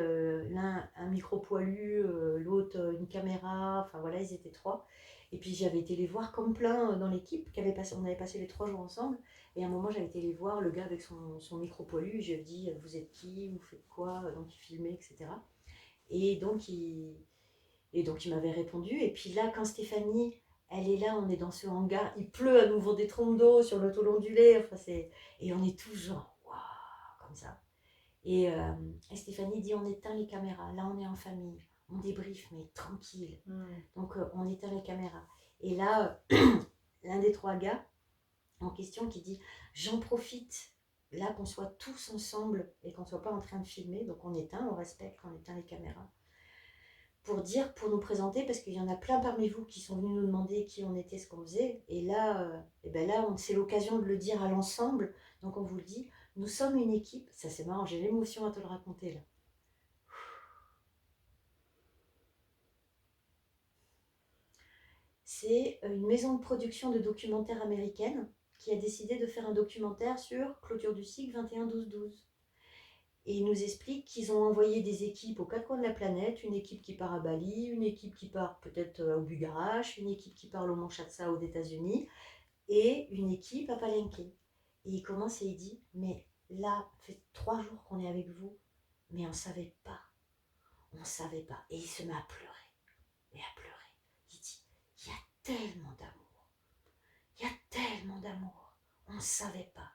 l'un un micro poilu, l'autre l'autre une caméra, enfin voilà, ils étaient 3. Et puis j'avais été les voir comme plein dans l'équipe, on avait passé les 3 jours ensemble. Et à un moment, j'avais été les voir, le gars avec son micro poilu, je lui ai dit, vous êtes qui, vous faites quoi? Donc il filmait, etc. Et donc il m'avait répondu. Et puis là, quand Stéphanie, elle est là, on est dans ce hangar, il pleut à nouveau des trompes d'eau sur le tôle ondulé, enfin, et on est tous genre, waouh, comme ça. Et Stéphanie dit, on éteint les caméras, là on est en famille, on débriefe, mais tranquille. Donc on éteint les caméras. Et là, l'un des 3 gars en question qui dit, j'en profite, là qu'on soit tous ensemble et qu'on ne soit pas en train de filmer, donc on éteint, on respecte, on éteint les caméras, pour nous présenter, parce qu'il y en a plein parmi vous qui sont venus nous demander qui on était, ce qu'on faisait. Et là, c'est l'occasion de le dire à l'ensemble. Donc on vous le dit, nous sommes une équipe. Ça c'est marrant, j'ai l'émotion à te le raconter là. C'est une maison de production de documentaires américaine qui a décidé de faire un documentaire sur clôture du cycle 21-12-12. Et ils nous expliquent qu'ils ont envoyé des équipes aux 4 coins de la planète, une équipe qui part à Bali, une équipe qui part peut-être au Bugarache, une équipe qui part au Mont Chatsa aux États-Unis, et une équipe à Palenque. Et il commence et il dit, mais là, ça fait 3 jours qu'on est avec vous, mais on ne savait pas. On ne savait pas. Et il se met à pleurer. Et à pleurer. Il dit, il y a tellement d'amour. Il y a tellement d'amour. On ne savait pas.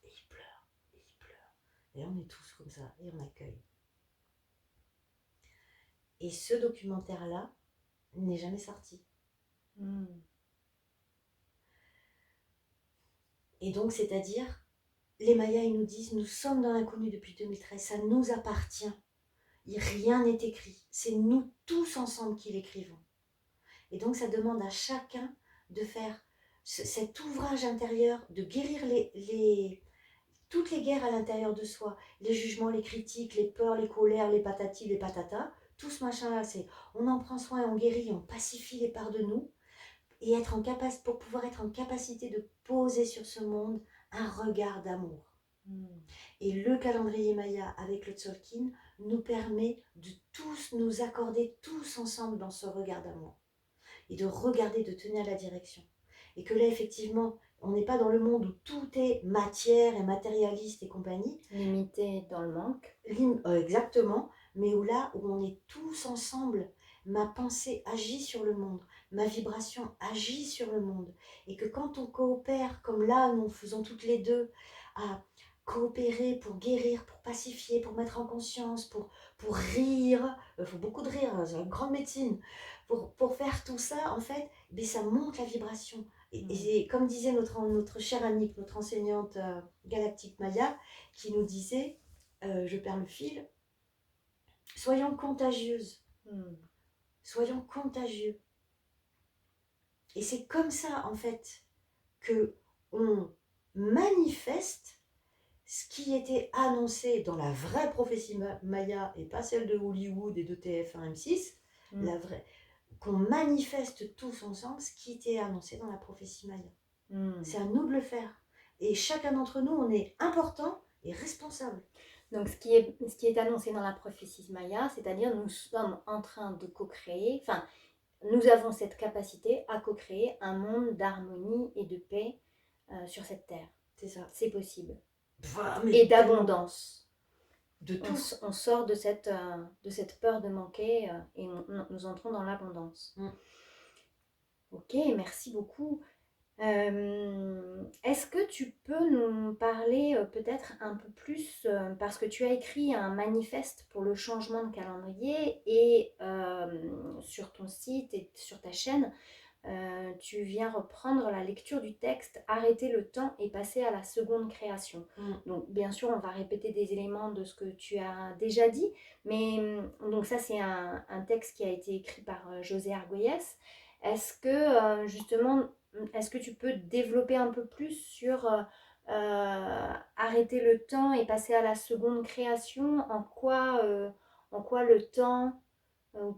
Et il pleure. Et il pleure. Et on est tous comme ça. Et on accueille. Et ce documentaire-là n'est jamais sorti. Et donc, c'est-à-dire, les Mayas, ils nous disent, nous sommes dans l'inconnu depuis 2013, ça nous appartient. Rien n'est écrit. C'est nous tous ensemble qui l'écrivons. Et donc, ça demande à chacun de faire cet ouvrage intérieur, de guérir toutes les guerres à l'intérieur de soi, les jugements, les critiques, les peurs, les colères, les patatis, les patatas, tout ce machin-là, on en prend soin, on guérit, on pacifie les parts de nous, et pour pouvoir être en capacité de poser sur ce monde un regard d'amour. Et le calendrier Maya avec le Tzolk'in nous permet de tous nous accorder tous ensemble dans ce regard d'amour. Et de regarder, de tenir la direction. Et que là, effectivement, on n'est pas dans le monde où tout est matière et matérialiste et compagnie. Limité dans le manque. Exactement, mais où on est tous ensemble. Ma pensée agit sur le monde, ma vibration agit sur le monde. Et que quand on coopère, comme là, nous faisons toutes les deux, à coopérer pour guérir, pour pacifier, pour mettre en conscience, pour rire, il faut beaucoup de rire, c'est une grande médecine, pour faire tout ça, en fait, ça monte la vibration. Et comme disait notre chère Annick, notre enseignante galactique Maya, qui nous disait, je perds le fil, soyons contagieuses. Soyons contagieux. Et c'est comme ça, en fait, que on manifeste ce qui était annoncé dans la vraie prophétie Maya et pas celle de Hollywood et de TF1 M6, la vraie, qu'on manifeste tous ensemble ce qui était annoncé dans la prophétie Maya. C'est à nous de le faire. Et chacun d'entre nous, on est important et responsable. Donc ce qui est annoncé dans la prophétie Maya, c'est-à-dire nous sommes en train de co-créer, enfin nous avons cette capacité à co-créer un monde d'harmonie et de paix sur cette terre. C'est ça. C'est possible. Et d'abondance. De tout. On sort de cette peur de manquer et nous entrons dans l'abondance. Ok, merci beaucoup. Est-ce que tu peux nous parler peut-être un peu plus, parce que tu as écrit un manifeste pour le changement de calendrier et sur ton site et sur ta chaîne, tu viens reprendre la lecture du texte, arrêter le temps et passer à la seconde création. Donc bien sûr on va répéter des éléments de ce que tu as déjà dit, mais donc ça c'est un texte qui a été écrit par José Argüelles. Est-ce que justement, est-ce que tu peux développer un peu plus sur arrêter le temps et passer à la seconde création, en quoi le temps,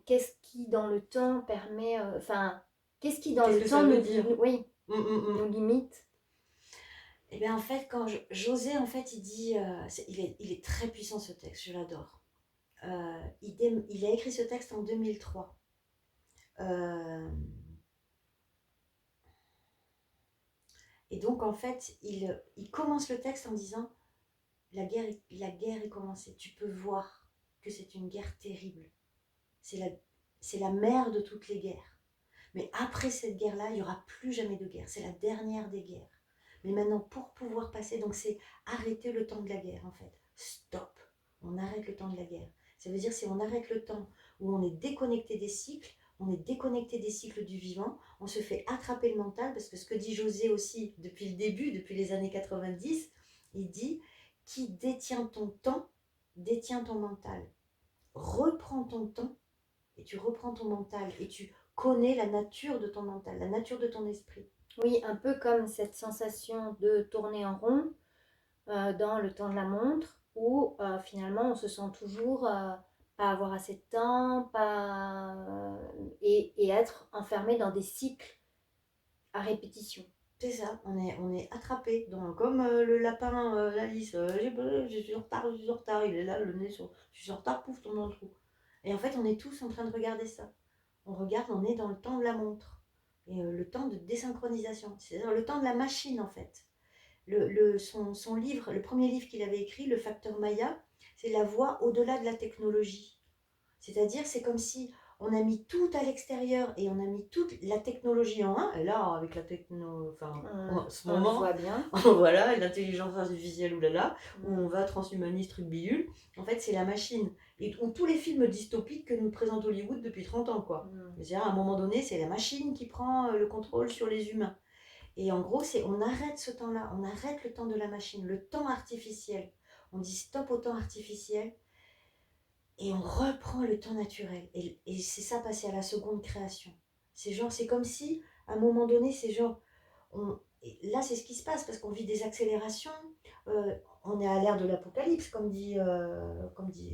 qu'est-ce qui dans le temps permet, qu'est-ce qui dans le temps nous limite? Eh bien en fait, quand José, en fait, il dit, il est très puissant ce texte, je l'adore. Il a écrit ce texte en 2003. Euh, et donc, en fait, il commence le texte en disant, la guerre est commencée. Tu peux voir que c'est une guerre terrible. C'est la, c'est la mère de toutes les guerres. Mais après cette guerre-là, il n'y aura plus jamais de guerre. C'est la dernière des guerres. Mais maintenant, pour pouvoir passer, donc c'est arrêter le temps de la guerre, en fait. Stop. On arrête le temps de la guerre. Ça veut dire, c'est on arrête le temps où on est déconnecté des cycles, on est déconnecté des cycles du vivant, on se fait attraper le mental, parce que ce que dit José aussi depuis le début, depuis les années 90, il dit, qui détient ton temps, détient ton mental. Reprends ton temps et tu reprends ton mental et tu connais la nature de ton mental, la nature de ton esprit. Oui, un peu comme cette sensation de tourner en rond dans le temps de la montre, où finalement on se sent toujours pas avoir assez de temps, et être enfermé dans des cycles à répétition. C'est ça, on est attrapé, comme le lapin, Alice, je suis en retard, je suis en retard, il est là, le nez sur, je suis en retard, pouf, tombe dans le trou. Et en fait, on est tous en train de regarder ça. On regarde, on est dans le temps de la montre, et le temps de désynchronisation, c'est-à-dire le temps de la machine en fait. Son livre, le premier livre qu'il avait écrit, Le Facteur Maya, c'est la voie au-delà de la technologie. C'est-à-dire, c'est comme si on a mis tout à l'extérieur et on a mis toute la technologie en un. Et là, avec la techno, enfin, en ce On le moment, voit bien. voilà, l'intelligence artificielle, oulala, où on va transhumaniste, truc bidule. En fait, c'est la machine. Et où tous les films dystopiques que nous présente Hollywood depuis 30 ans, quoi. C'est-à-dire, à un moment donné, c'est la machine qui prend le contrôle sur les humains. Et en gros, c'est on arrête ce temps-là, on arrête le temps de la machine, le temps artificiel. On dit stop au temps artificiel et on reprend le temps naturel. Et c'est ça passer à la seconde création. C'est genre, c'est comme si, à un moment donné, c'est genre, là c'est ce qui se passe parce qu'on vit des accélérations. On est à l'ère de l'apocalypse, comme dit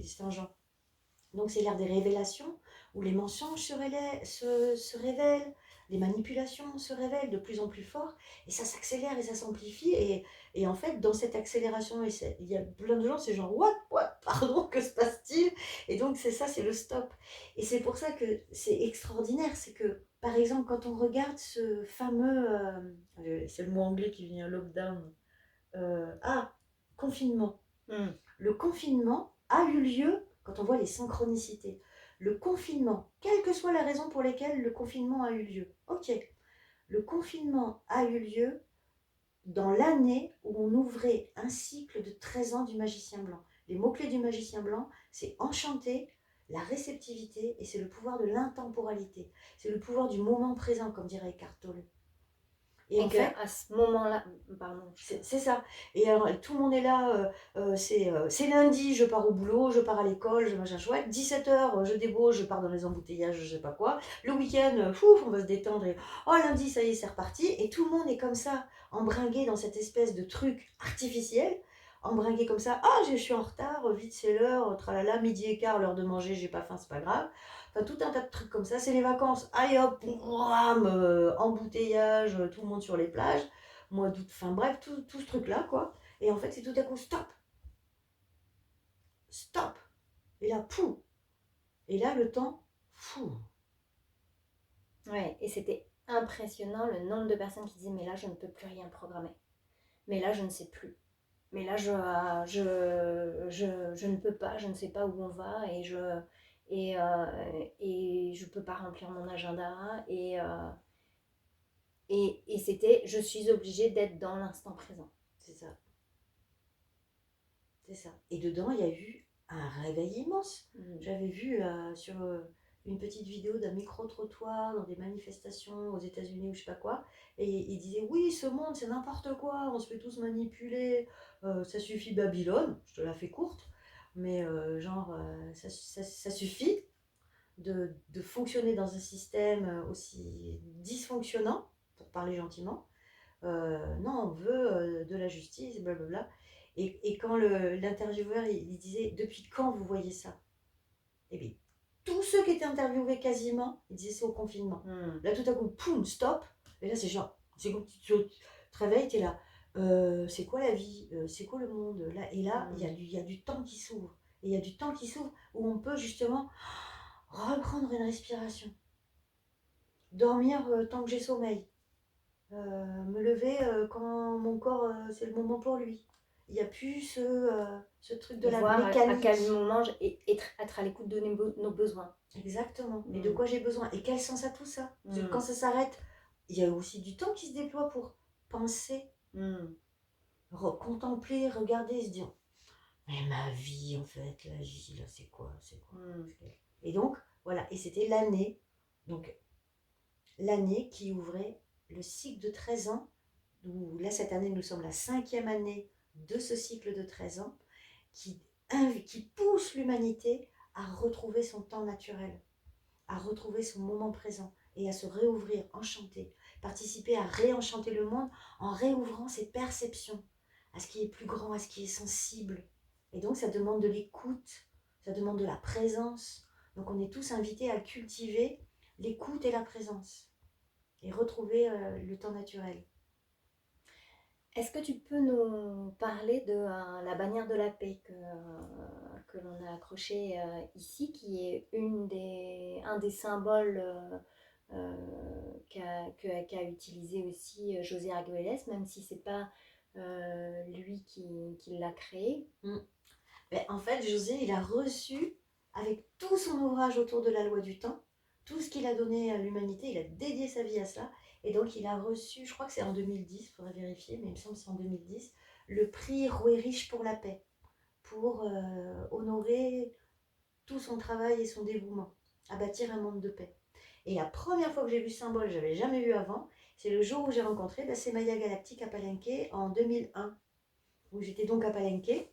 Saint Jean. Donc c'est l'ère des révélations, où les mensonges se révèlent, les manipulations se révèlent de plus en plus fort, et ça s'accélère et ça s'amplifie. Et en fait, dans cette accélération, il y a plein de gens, c'est genre, what, pardon, que se passe-t-il? Et donc c'est ça, c'est le stop. Et c'est pour ça que c'est extraordinaire, c'est que, par exemple, quand on regarde ce fameux, c'est le mot anglais qui vient, lockdown, confinement. Le confinement a eu lieu quand on voit les synchronicités. Le confinement, quelle que soit la raison pour laquelle le confinement a eu lieu, ok, le confinement a eu lieu dans l'année où on ouvrait un cycle de 13 ans du magicien blanc. Les mots-clés du magicien blanc, c'est enchanté, la réceptivité et c'est le pouvoir de l'intemporalité. C'est le pouvoir du moment présent, comme dirait Eckhart Tolle. Et en fait, à ce moment-là, pardon. C'est ça. Et alors, tout le monde est là, c'est lundi, je pars au boulot, je pars à l'école, je machin chouette. 17h, je débauche, je pars dans les embouteillages, je sais pas quoi. Le week-end, on va se détendre. Et, oh, lundi, ça y est, c'est reparti. Et tout le monde est comme ça, embringué dans cette espèce de truc artificiel. Embringué comme ça. Ah, je suis en retard, vite, c'est l'heure, tralala, midi et quart, l'heure de manger, j'ai pas faim, c'est pas grave. Enfin, tout un tas de trucs comme ça. C'est les vacances. Aïe hop, embouteillage, tout le monde sur les plages. Mois d'août, enfin bref, tout ce truc-là, quoi. Et en fait, c'est tout à coup, stop. Stop. Et là, pouf. Et là, le temps, fou. Ouais, et c'était impressionnant le nombre de personnes qui disaient mais là je ne peux plus rien programmer. Mais là je ne sais plus. Mais là je ne peux pas, je ne sais pas où on va et je peux pas remplir mon agenda et c'était je suis obligée d'être dans l'instant présent. C'est ça. C'est ça. Et dedans, il y a eu un réveil immense. J'avais vu sur une petite vidéo d'un micro-trottoir dans des manifestations aux États-Unis ou je sais pas quoi. Et il disait oui, ce monde, c'est n'importe quoi, on se fait tous manipuler, ça suffit Babylone. Je te la fais courte, mais ça suffit de fonctionner dans un système aussi dysfonctionnant, pour parler gentiment. Non, on veut de la justice, blablabla. Et quand l'intervieweur il disait depuis quand vous voyez ça? Et bien, tous ceux qui étaient interviewés quasiment, ils disaient c'est au confinement. Là, tout à coup, poum, stop. Et là, c'est genre, c'est comme tu te réveilles, tu es là. C'est quoi la vie? C'est quoi le monde là? Et là, il y a du temps qui s'ouvre. Et il y a du temps qui s'ouvre où on peut justement reprendre une respiration. dormir tant que j'ai sommeil. Me lever quand mon corps, c'est le moment pour lui. Il n'y a plus ce truc de Et la voir à quel mécanique. moment être à l'écoute de nos besoins. Exactement. Et de Mm. quoi j'ai besoin. Et quel sens a tout ça? Parce que Mm. quand ça s'arrête, il y a aussi du temps qui se déploie pour penser, Mm. contempler, regarder, se dire mais ma vie, en fait, là, là c'est quoi? C'est quoi? Mm. Et donc, voilà. Et c'était l'année. Donc, l'année qui ouvrait le cycle de 13 ans. Où, là, cette année, nous sommes la 5e année de ce cycle de 13 ans qui, qui pousse l'humanité à retrouver son temps naturel, à retrouver son moment présent et à se réouvrir, enchanter, participer à réenchanter le monde en réouvrant ses perceptions à ce qui est plus grand, à ce qui est sensible. Et donc ça demande de l'écoute, ça demande de la présence. Donc on est tous invités à cultiver l'écoute et la présence et retrouver le temps naturel. Est-ce que tu peux nous parler de la bannière de la paix que l'on a accrochée ici, qui est un des symboles qu'a utilisé aussi José Argüelles, même si c'est pas lui qui l'a créé. Ben, en fait, José, il a reçu, avec tout son ouvrage autour de la loi du temps, tout ce qu'il a donné à l'humanité, il a dédié sa vie à ça. Et donc, il a reçu, je crois que c'est en 2010, il faudrait vérifier, mais il me semble que c'est en 2010, le prix Roué Riche pour la paix, pour honorer tout son travail et son dévouement à bâtir un monde de paix. Et la première fois que j'ai vu ce symbole, je n'avais jamais vu avant, c'est le jour où j'ai rencontré ces Maya Galactique à Palenque en 2001, où j'étais donc à Palenque,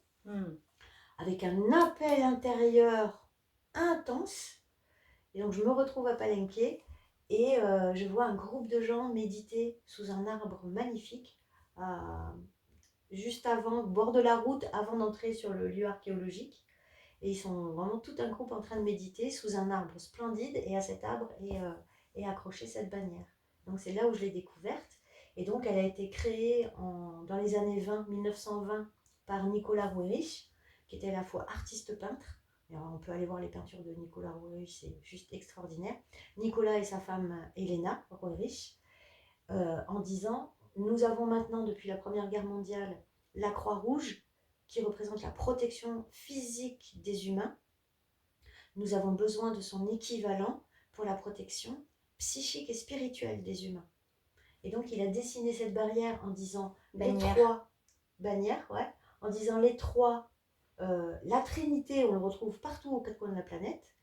avec un appel intérieur intense. Et donc je me retrouve à Palenque et je vois un groupe de gens méditer sous un arbre magnifique, juste avant, au bord de la route, avant d'entrer sur le lieu archéologique. Et ils sont vraiment tout un groupe en train de méditer sous un arbre splendide, et à cet arbre est accrochée cette bannière. Donc c'est là où je l'ai découverte. Et donc elle a été créée dans les années 1920 par Nicolas Roerich, qui était à la fois artiste peintre. Et on peut aller voir les peintures de Nicolas Roerich, c'est juste extraordinaire. Nicolas et sa femme Elena Roerich, en disant nous avons maintenant, depuis la Première Guerre mondiale, la Croix-Rouge qui représente la protection physique des humains. Nous avons besoin de son équivalent pour la protection psychique et spirituelle des humains. Et donc il a dessiné cette barrière en disant les trois bannières, ouais, en disant les trois, la Trinité, on le retrouve partout aux quatre coins de la planète,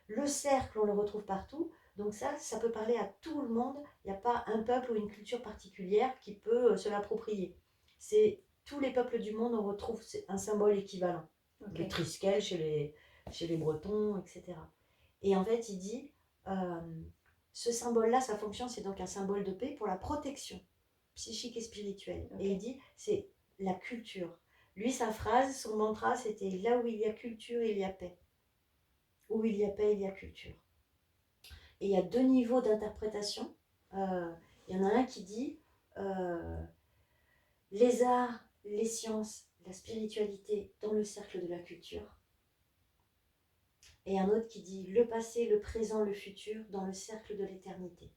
le cercle, on le retrouve partout. Donc ça peut parler à tout le monde. Il n'y a pas un peuple ou une culture particulière qui peut se l'approprier. C'est tous les peuples du monde, on retrouve un symbole équivalent. Okay. Le triskel chez les Bretons, etc. Et en fait, il dit, ce symbole-là, sa fonction, c'est donc un symbole de paix pour la protection psychique et spirituelle. Okay. Et il dit, c'est la culture. Lui, sa phrase, son mantra, c'était là où il y a culture, il y a paix. Où il y a paix, il y a culture. Et il y a deux niveaux d'interprétation. Il y en a un qui dit les arts, les sciences, la spiritualité dans le cercle de la culture. Et un autre qui dit le passé, le présent, le futur dans le cercle de l'éternité.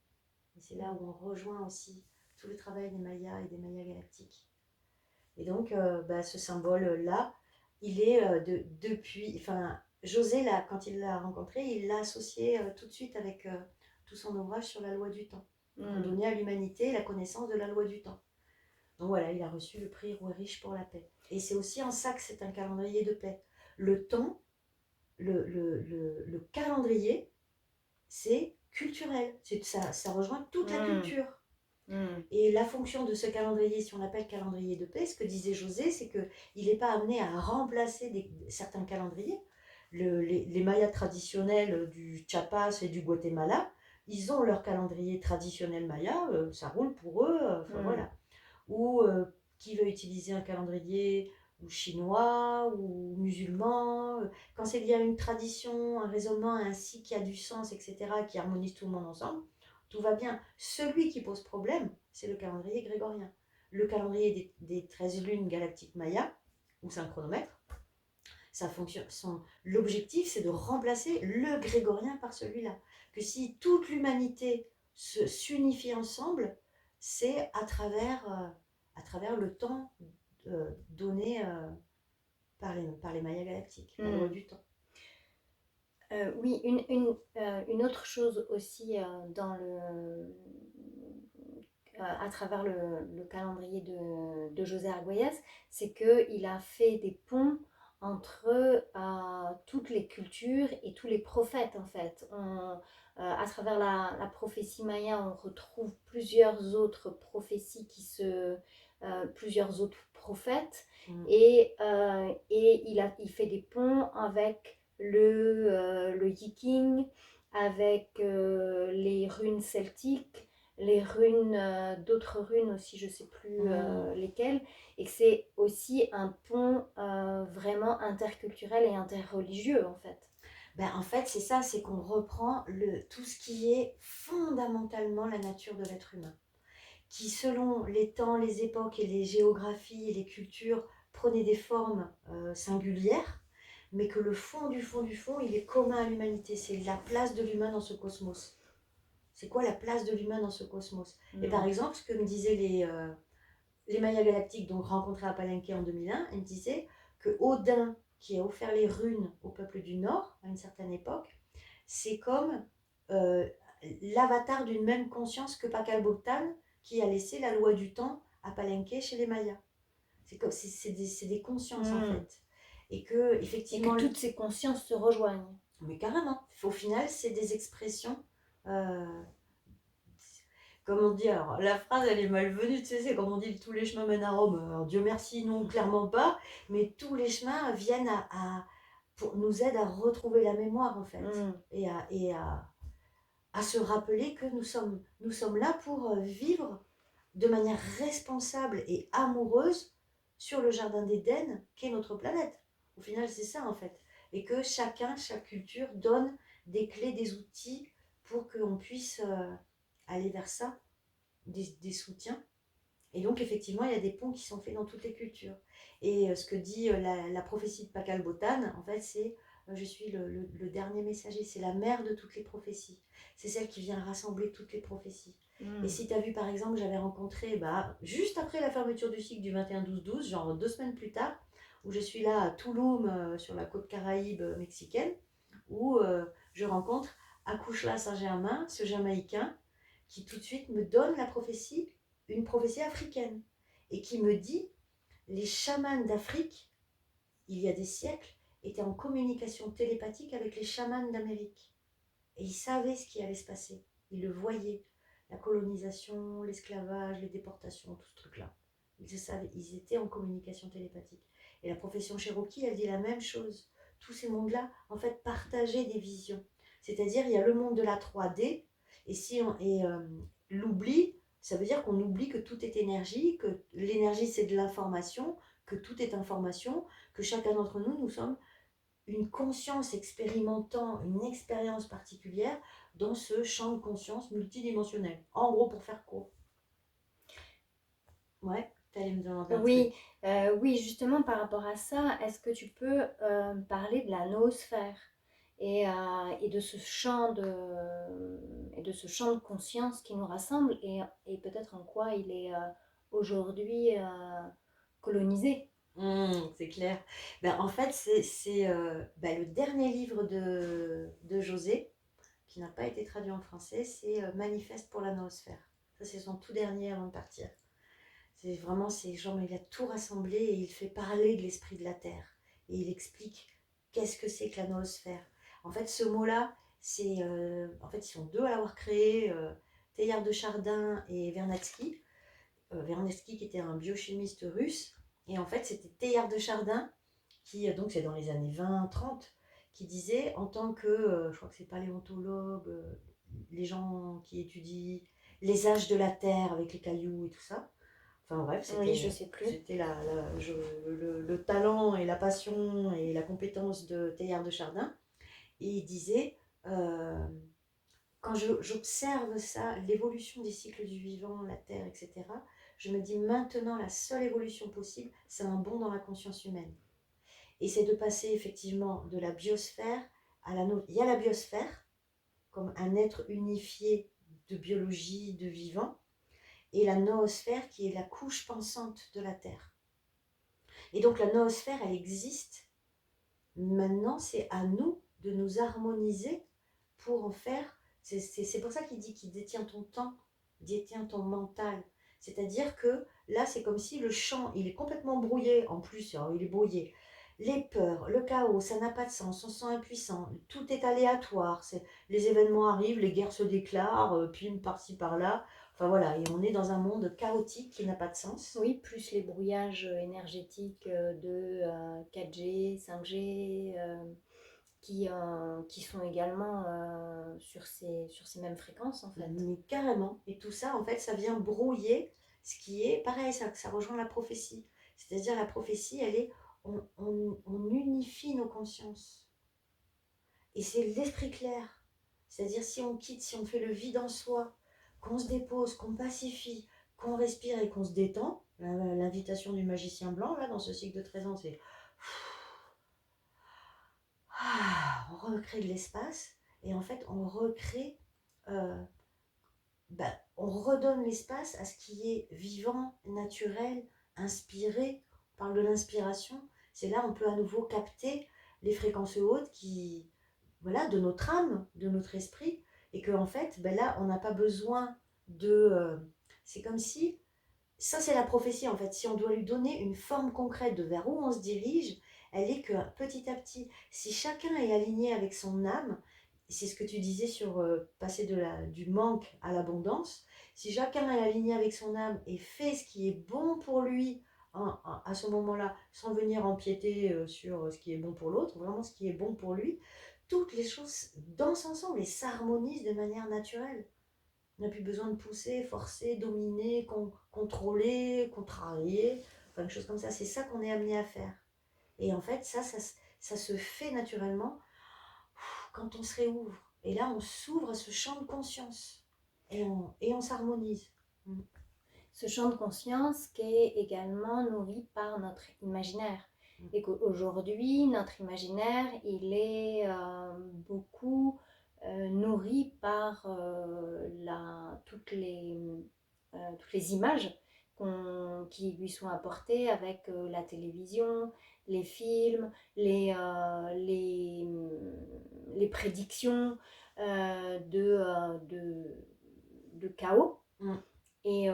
Et c'est là où on rejoint aussi tout le travail des Mayas et des Mayas galactiques. Et donc, ce symbole-là, il est depuis... Enfin, José, là, quand il l'a rencontré, il l'a associé tout de suite avec tout son ouvrage sur la loi du temps. Pour donner à l'humanité la connaissance de la loi du temps. Donc voilà, il a reçu le prix Roué Riche pour la paix. Et c'est aussi en ça que c'est un calendrier de paix. Le temps, le calendrier, c'est culturel. Ça rejoint toute la culture. Et la fonction de ce calendrier, si on l'appelle calendrier de paix, ce que disait José, c'est qu'il n'est pas amené à remplacer certains calendriers. Les Mayas traditionnels du Chiapas et du Guatemala, ils ont leur calendrier traditionnel maya, ça roule pour eux, voilà. Ou qui veut utiliser un calendrier ou chinois ou musulman, quand c'est lié à une tradition, un raisonnement, un cycle qui a du sens, etc., qui harmonise tout le monde ensemble, tout va bien. Celui qui pose problème, c'est le calendrier grégorien. Le calendrier des 13 lunes galactiques mayas, ou c'est un chronomètre, ça fonctionne. L'objectif, c'est de remplacer le grégorien par celui-là. Que si toute l'humanité s'unifier ensemble, c'est à travers le temps donné par les Mayas galactiques, la loi du temps. Oui, une autre chose aussi à travers le calendrier de José Argüelles, c'est qu'il a fait des ponts entre toutes les cultures et tous les prophètes en fait. À travers la prophétie maya, on retrouve plusieurs autres prophéties plusieurs autres prophètes et il fait des ponts avec le Yiking, avec les runes celtiques, les runes, d'autres runes aussi, je ne sais plus lesquelles, et que c'est aussi un pont vraiment interculturel et interreligieux en fait. Ben, en fait, c'est ça, c'est qu'on reprend tout ce qui est fondamentalement la nature de l'être humain, qui selon les temps, les époques et les géographies et les cultures prenait des formes singulières, mais que le fond du fond du fond, il est commun à l'humanité. C'est la place de l'humain dans ce cosmos. C'est quoi la place de l'humain dans ce cosmos? Et par exemple, ce que me disaient les Mayas galactiques, donc rencontrés à Palenque en 2001, ils me disaient que Odin, qui a offert les runes au peuple du Nord à une certaine époque, c'est comme euh, l'avatar d'une même conscience que Pakal-Boktan, qui a laissé la loi du temps à Palenque chez les Mayas. C'est des consciences en fait. Et que, effectivement. Et que toutes ces consciences se rejoignent. Mais carrément. Au final, c'est des expressions. Euh, Comme on dit, alors la phrase elle est malvenue, tu sais, c'est comme on dit tous les chemins mènent à Rome. Alors Dieu merci, non, clairement pas. Mais tous les chemins viennent nous aident à retrouver la mémoire en fait. Et à se rappeler que nous sommes là pour vivre de manière responsable et amoureuse sur le jardin d'Éden qu'est notre planète. Au final, c'est ça en fait. Et que chaque culture donne des clés, des outils pour qu'on puisse aller vers ça, des soutiens. Et donc, effectivement, il y a des ponts qui sont faits dans toutes les cultures. Et ce que dit la prophétie de Pakal Botan, en fait, c'est je suis le dernier messager, c'est la mère de toutes les prophéties. C'est celle qui vient rassembler toutes les prophéties. Et si tu as vu, par exemple, j'avais rencontré, juste après la fermeture du cycle du 21-12-12, genre 2 semaines plus tard, où je suis là à Tulum, sur la côte caraïbe mexicaine, où je rencontre Akushla Saint-Germain, ce Jamaïcain, qui tout de suite me donne une prophétie africaine, et qui me dit, les chamans d'Afrique, il y a des siècles, étaient en communication télépathique avec les chamans d'Amérique. Et ils savaient ce qui allait se passer. Ils le voyaient. La colonisation, l'esclavage, les déportations, tout ce truc-là. Ils le savaient. Ils étaient en communication télépathique. Et la profession Cherokee, elle dit la même chose. Tous ces mondes-là, en fait, partageaient des visions. C'est-à-dire, il y a le monde de la 3D, et l'oubli, ça veut dire qu'on oublie que tout est énergie, que l'énergie, c'est de l'information, que tout est information, que chacun d'entre nous, nous sommes une conscience expérimentant une expérience particulière dans ce champ de conscience multidimensionnel. En gros, pour faire court. Ouais, t'allais me demander un Oui, truc. oui, justement par rapport à ça, est-ce que tu peux parler de la noosphère et de ce et de ce champ de conscience qui nous rassemble et peut-être en quoi il est aujourd'hui colonisé? C'est clair. En fait, c'est le dernier livre de José, qui n'a pas été traduit en français, c'est Manifeste pour la noosphère. Ça, c'est son tout dernier avant de partir. C'est vraiment, genre, il a tout rassemblé et il fait parler de l'esprit de la Terre. Et il explique qu'est-ce que c'est que la noosphère. En fait, ce mot-là, en fait, ils sont deux à l'avoir créé, Teilhard de Chardin et Vernadsky. Vernadsky qui était un biochimiste russe. Et en fait, c'était Teilhard de Chardin qui, donc c'est dans les années 20-30, qui disait en tant que, je crois que c'est paléontologue, les gens qui étudient les âges de la Terre avec les cailloux et tout ça. Enfin bref, Oui, je sais plus. c'était le talent et la passion et la compétence de Teilhard de Chardin. Et il disait, euh, quand j'observe ça, l'évolution des cycles du vivant, la Terre, etc., je me dis maintenant la seule évolution possible, c'est un bond dans la conscience humaine. Et c'est de passer effectivement de la biosphère à la nôtre. Il y a la biosphère comme un être unifié de biologie, de vivant, et la noosphère qui est la couche pensante de la Terre. Et donc la noosphère, elle existe. Maintenant, c'est à nous de nous harmoniser pour en faire. C'est pour ça qu'il dit qu'il détient ton temps, détient ton mental. C'est-à-dire que là, c'est comme si le champ, il est complètement brouillé. En plus, il est brouillé. Les peurs, le chaos, ça n'a pas de sens, on se sent impuissant, tout est aléatoire, les événements arrivent, les guerres se déclarent, pim, par-ci, par-là. Enfin voilà, et on est dans un monde chaotique qui n'a pas de sens. Oui, plus les brouillages énergétiques de 4G, 5G, qui sont également sur ces mêmes fréquences en fait. Mais carrément. Et tout ça, en fait, ça vient brouiller ce qui est pareil, ça rejoint la prophétie. C'est-à-dire, la prophétie, elle est on unifie nos consciences. Et c'est l'esprit clair. C'est-à-dire, si on quitte, si on fait le vide en soi, qu'on se dépose, qu'on pacifie, qu'on respire et qu'on se détend, l'invitation du magicien blanc, là, dans ce cycle de 13 ans, c'est on recrée de l'espace. Et en fait, on recrée. euh, on redonne l'espace à ce qui est vivant, naturel, inspiré. On parle de l'inspiration. C'est là on peut à nouveau capter les fréquences hautes voilà, de notre âme, de notre esprit. Et qu'en fait, là, on n'a pas besoin de... c'est comme si... Ça, c'est la prophétie, en fait. Si on doit lui donner une forme concrète de vers où on se dirige, elle est que petit à petit, si chacun est aligné avec son âme, c'est ce que tu disais sur passer du manque à l'abondance, si chacun est aligné avec son âme et fait ce qui est bon pour lui à ce moment-là, sans venir empiéter sur ce qui est bon pour l'autre, vraiment ce qui est bon pour lui, toutes les choses dansent ensemble et s'harmonisent de manière naturelle. On n'a plus besoin de pousser, forcer, dominer, contrôler, contrarier, enfin des choses comme ça. C'est ça qu'on est amené à faire. Et en fait, ça se fait naturellement quand on se réouvre. Et là, on s'ouvre à ce champ de conscience. Et on s'harmonise. Ce champ de conscience qui est également nourri par notre imaginaire. Et qu'aujourd'hui, notre imaginaire, il est beaucoup nourri par toutes les images qui lui sont apportées avec la télévision, les films, les prédictions de chaos et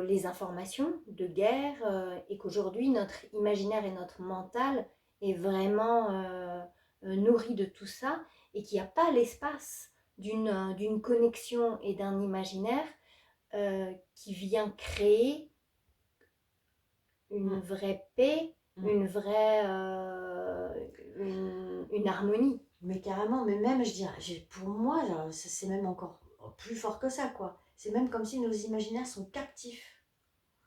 les informations de guerre, et qu'aujourd'hui notre imaginaire et notre mental est vraiment nourri de tout ça et qu'il n'y a pas l'espace d'une connexion et d'un imaginaire qui vient créer une vraie paix, une vraie une harmonie. Mais carrément, mais même, je dirais, pour moi, c'est même encore plus fort que ça, quoi. C'est même comme si nos imaginaires sont captifs.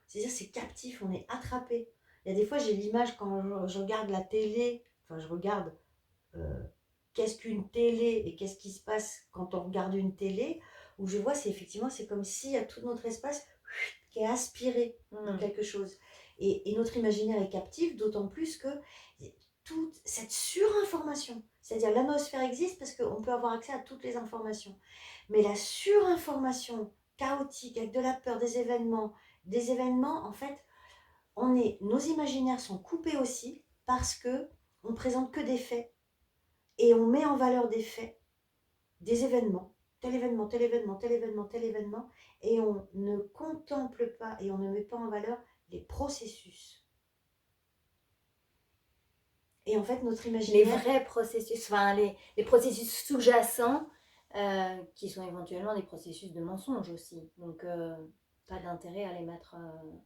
C'est-à-dire, c'est captif, on est attrapé. Il y a des fois, j'ai l'image quand je regarde la télé, enfin, je regarde qu'est-ce qu'une télé et qu'est-ce qui se passe quand on regarde une télé, où je vois, c'est comme s'il y a tout notre espace qui est aspiré de quelque chose. Et notre imaginaire est captif, d'autant plus que toute cette surinformation, c'est-à-dire l'atmosphère existe parce qu'on peut avoir accès à toutes les informations, mais la surinformation chaotique avec de la peur, des événements, en fait, nos imaginaires sont coupés aussi parce que on présente que des faits et on met en valeur des faits, des événements, tel événement, tel événement, tel événement, tel événement, et on ne contemple pas et on ne met pas en valeur les processus. Et en fait, notre imaginaire... Les vrais processus, enfin les processus sous-jacents, qui sont éventuellement des processus de mensonge aussi. Donc, pas d'intérêt à les mettre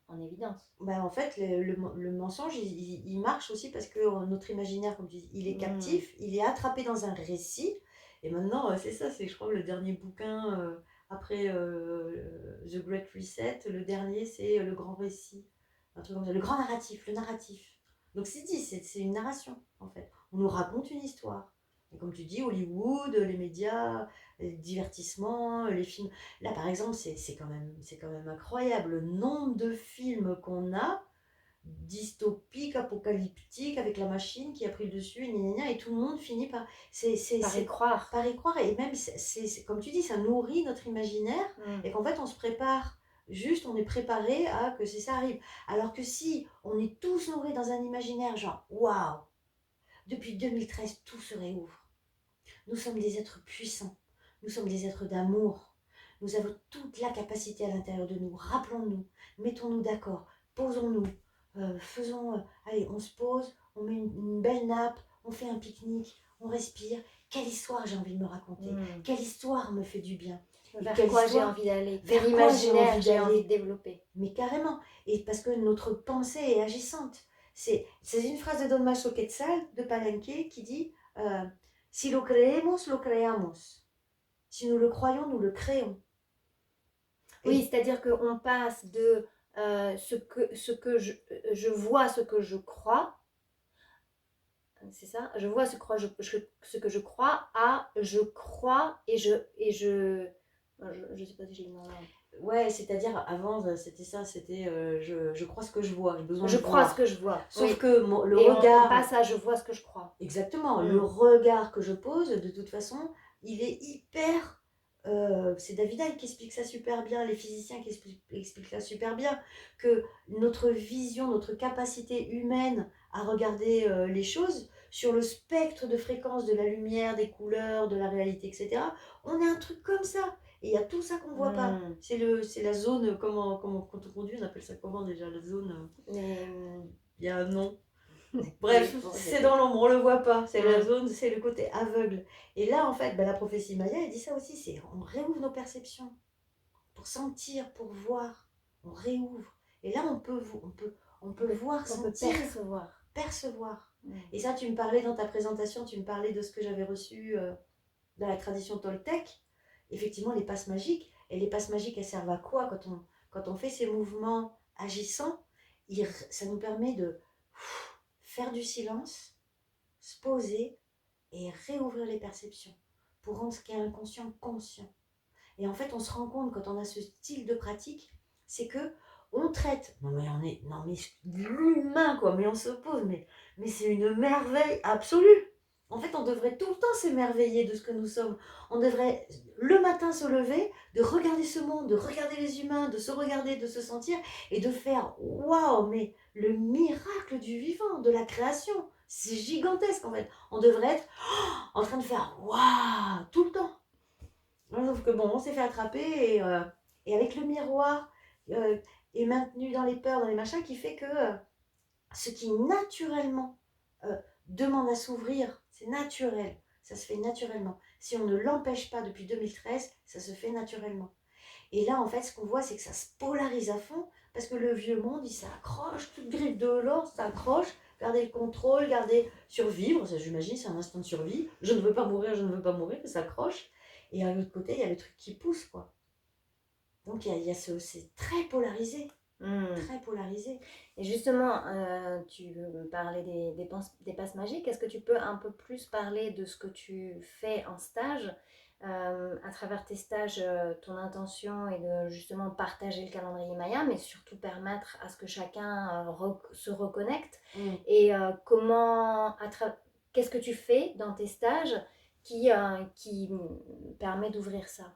en évidence. En fait, le mensonge, il marche aussi parce que notre imaginaire, comme tu dis, il est captif, il est attrapé dans un récit. Et maintenant, c'est ça, je crois, le dernier bouquin après The Great Reset. Le dernier, c'est le grand récit. Un truc comme ça, le grand narratif, le narratif. Donc c'est dit, c'est une narration, en fait. On nous raconte une histoire. Et comme tu dis, Hollywood, les médias, les divertissements, les films. Là, par exemple, c'est quand même incroyable le nombre de films qu'on a dystopique, apocalyptique, avec la machine qui a pris le dessus, gna gna gna, et tout le monde finit par, Par y croire. par y croire. Et même, comme tu dis, ça nourrit notre imaginaire, Mm. et qu'en fait, on se prépare. Juste, on est préparé à que ça arrive. Alors que si on est tous nourris dans un imaginaire, genre, waouh, depuis 2013, tout se réouvre. Nous sommes des êtres puissants. Nous sommes des êtres d'amour. Nous avons toute la capacité à l'intérieur de nous. Rappelons-nous, mettons-nous d'accord, posons-nous, faisons, allez, on se pose, on met une belle nappe, on fait un pique-nique, on respire. Quelle histoire j'ai envie de me raconter? Quelle histoire me fait du bien? Vers quoi j'ai envie d'aller? Vers Quel quoi j'ai imaginaire envie j'ai envie d'aller? de développer? Mais carrément. Et parce que notre pensée est agissante. C'est une phrase de Don Macho Quetzal, de Palenque, qui dit si lo creemos, lo creamos. Si nous le croyons, nous le créons. Oui, c'est-à-dire qu'on passe de ce que je vois, ce que je crois, c'est ça, je vois ce que je crois, à je crois et je sais pas si j'ai le nom là. Ouais, c'est-à-dire avant, c'était ça, c'était je crois ce que je vois, j'ai besoin Je de crois voir. ce que je vois. Sauf Oui. que le Et regard. on passe à je vois ce que je crois. Exactement, le regard que je pose, de toute façon, il est hyper. C'est David Icke qui explique ça super bien, les physiciens qui expliquent ça super bien, que notre vision, notre capacité humaine à regarder les choses sur le spectre de fréquence de la lumière, des couleurs, de la réalité, etc., on est un truc comme ça. Et il y a tout ça qu'on ne voit pas. C'est la zone, quand on conduit, on appelle ça comment déjà? La zone. Il y a un nom. Bref, c'est dans l'ombre, on le voit pas. C'est la zone, c'est le côté aveugle. Et là, en fait, la prophétie Maya, elle dit ça aussi, c'est on réouvre nos perceptions pour sentir, pour voir. On réouvre. Et là, on peut voir, sentir, percevoir. Et ça, tu me parlais dans ta présentation, tu me parlais de ce que j'avais reçu dans la tradition toltèque. Effectivement, les passes magiques. Et les passes magiques, elles servent à quoi quand on fait ces mouvements agissants? Ça nous permet de faire du silence, se poser et réouvrir les perceptions pour rendre ce qui est inconscient conscient. Et en fait, on se rend compte quand on a ce style de pratique, c'est que on traite. Non mais l'humain quoi, mais on se pose, mais c'est une merveille absolue. En fait, on devrait tout le temps s'émerveiller de ce que nous sommes. On devrait le matin se lever, de regarder ce monde, de regarder les humains, de se regarder, de se sentir et de faire waouh, mais le miracle du vivant, de la création. C'est gigantesque en fait. On devrait être en train de faire waouh tout le temps. Sauf que bon, on s'est fait attraper et avec le miroir est maintenu dans les peurs, dans les machins, qui fait que ce qui naturellement demande à s'ouvrir, c'est naturel. Ça se fait naturellement. Si on ne l'empêche pas depuis 2013, ça se fait naturellement. Et là, en fait, ce qu'on voit, c'est que ça se polarise à fond, parce que le vieux monde, il s'accroche, toute griffe de l'or s'accroche, garder le contrôle, survivre, ça j'imagine, c'est un instinct de survie. Je ne veux pas mourir, ça s'accroche. Et à l'autre côté, il y a le truc qui pousse, quoi. Donc, c'est très polarisé. Très polarisé. Et justement, tu me parlais des passes magiques. Est-ce que tu peux un peu plus parler de ce que tu fais en stage, à travers tes stages, ton intention est de justement partager le calendrier Maya, mais surtout permettre à ce que chacun se reconnecte. Et qu'est-ce que tu fais dans tes stages qui permet d'ouvrir ça?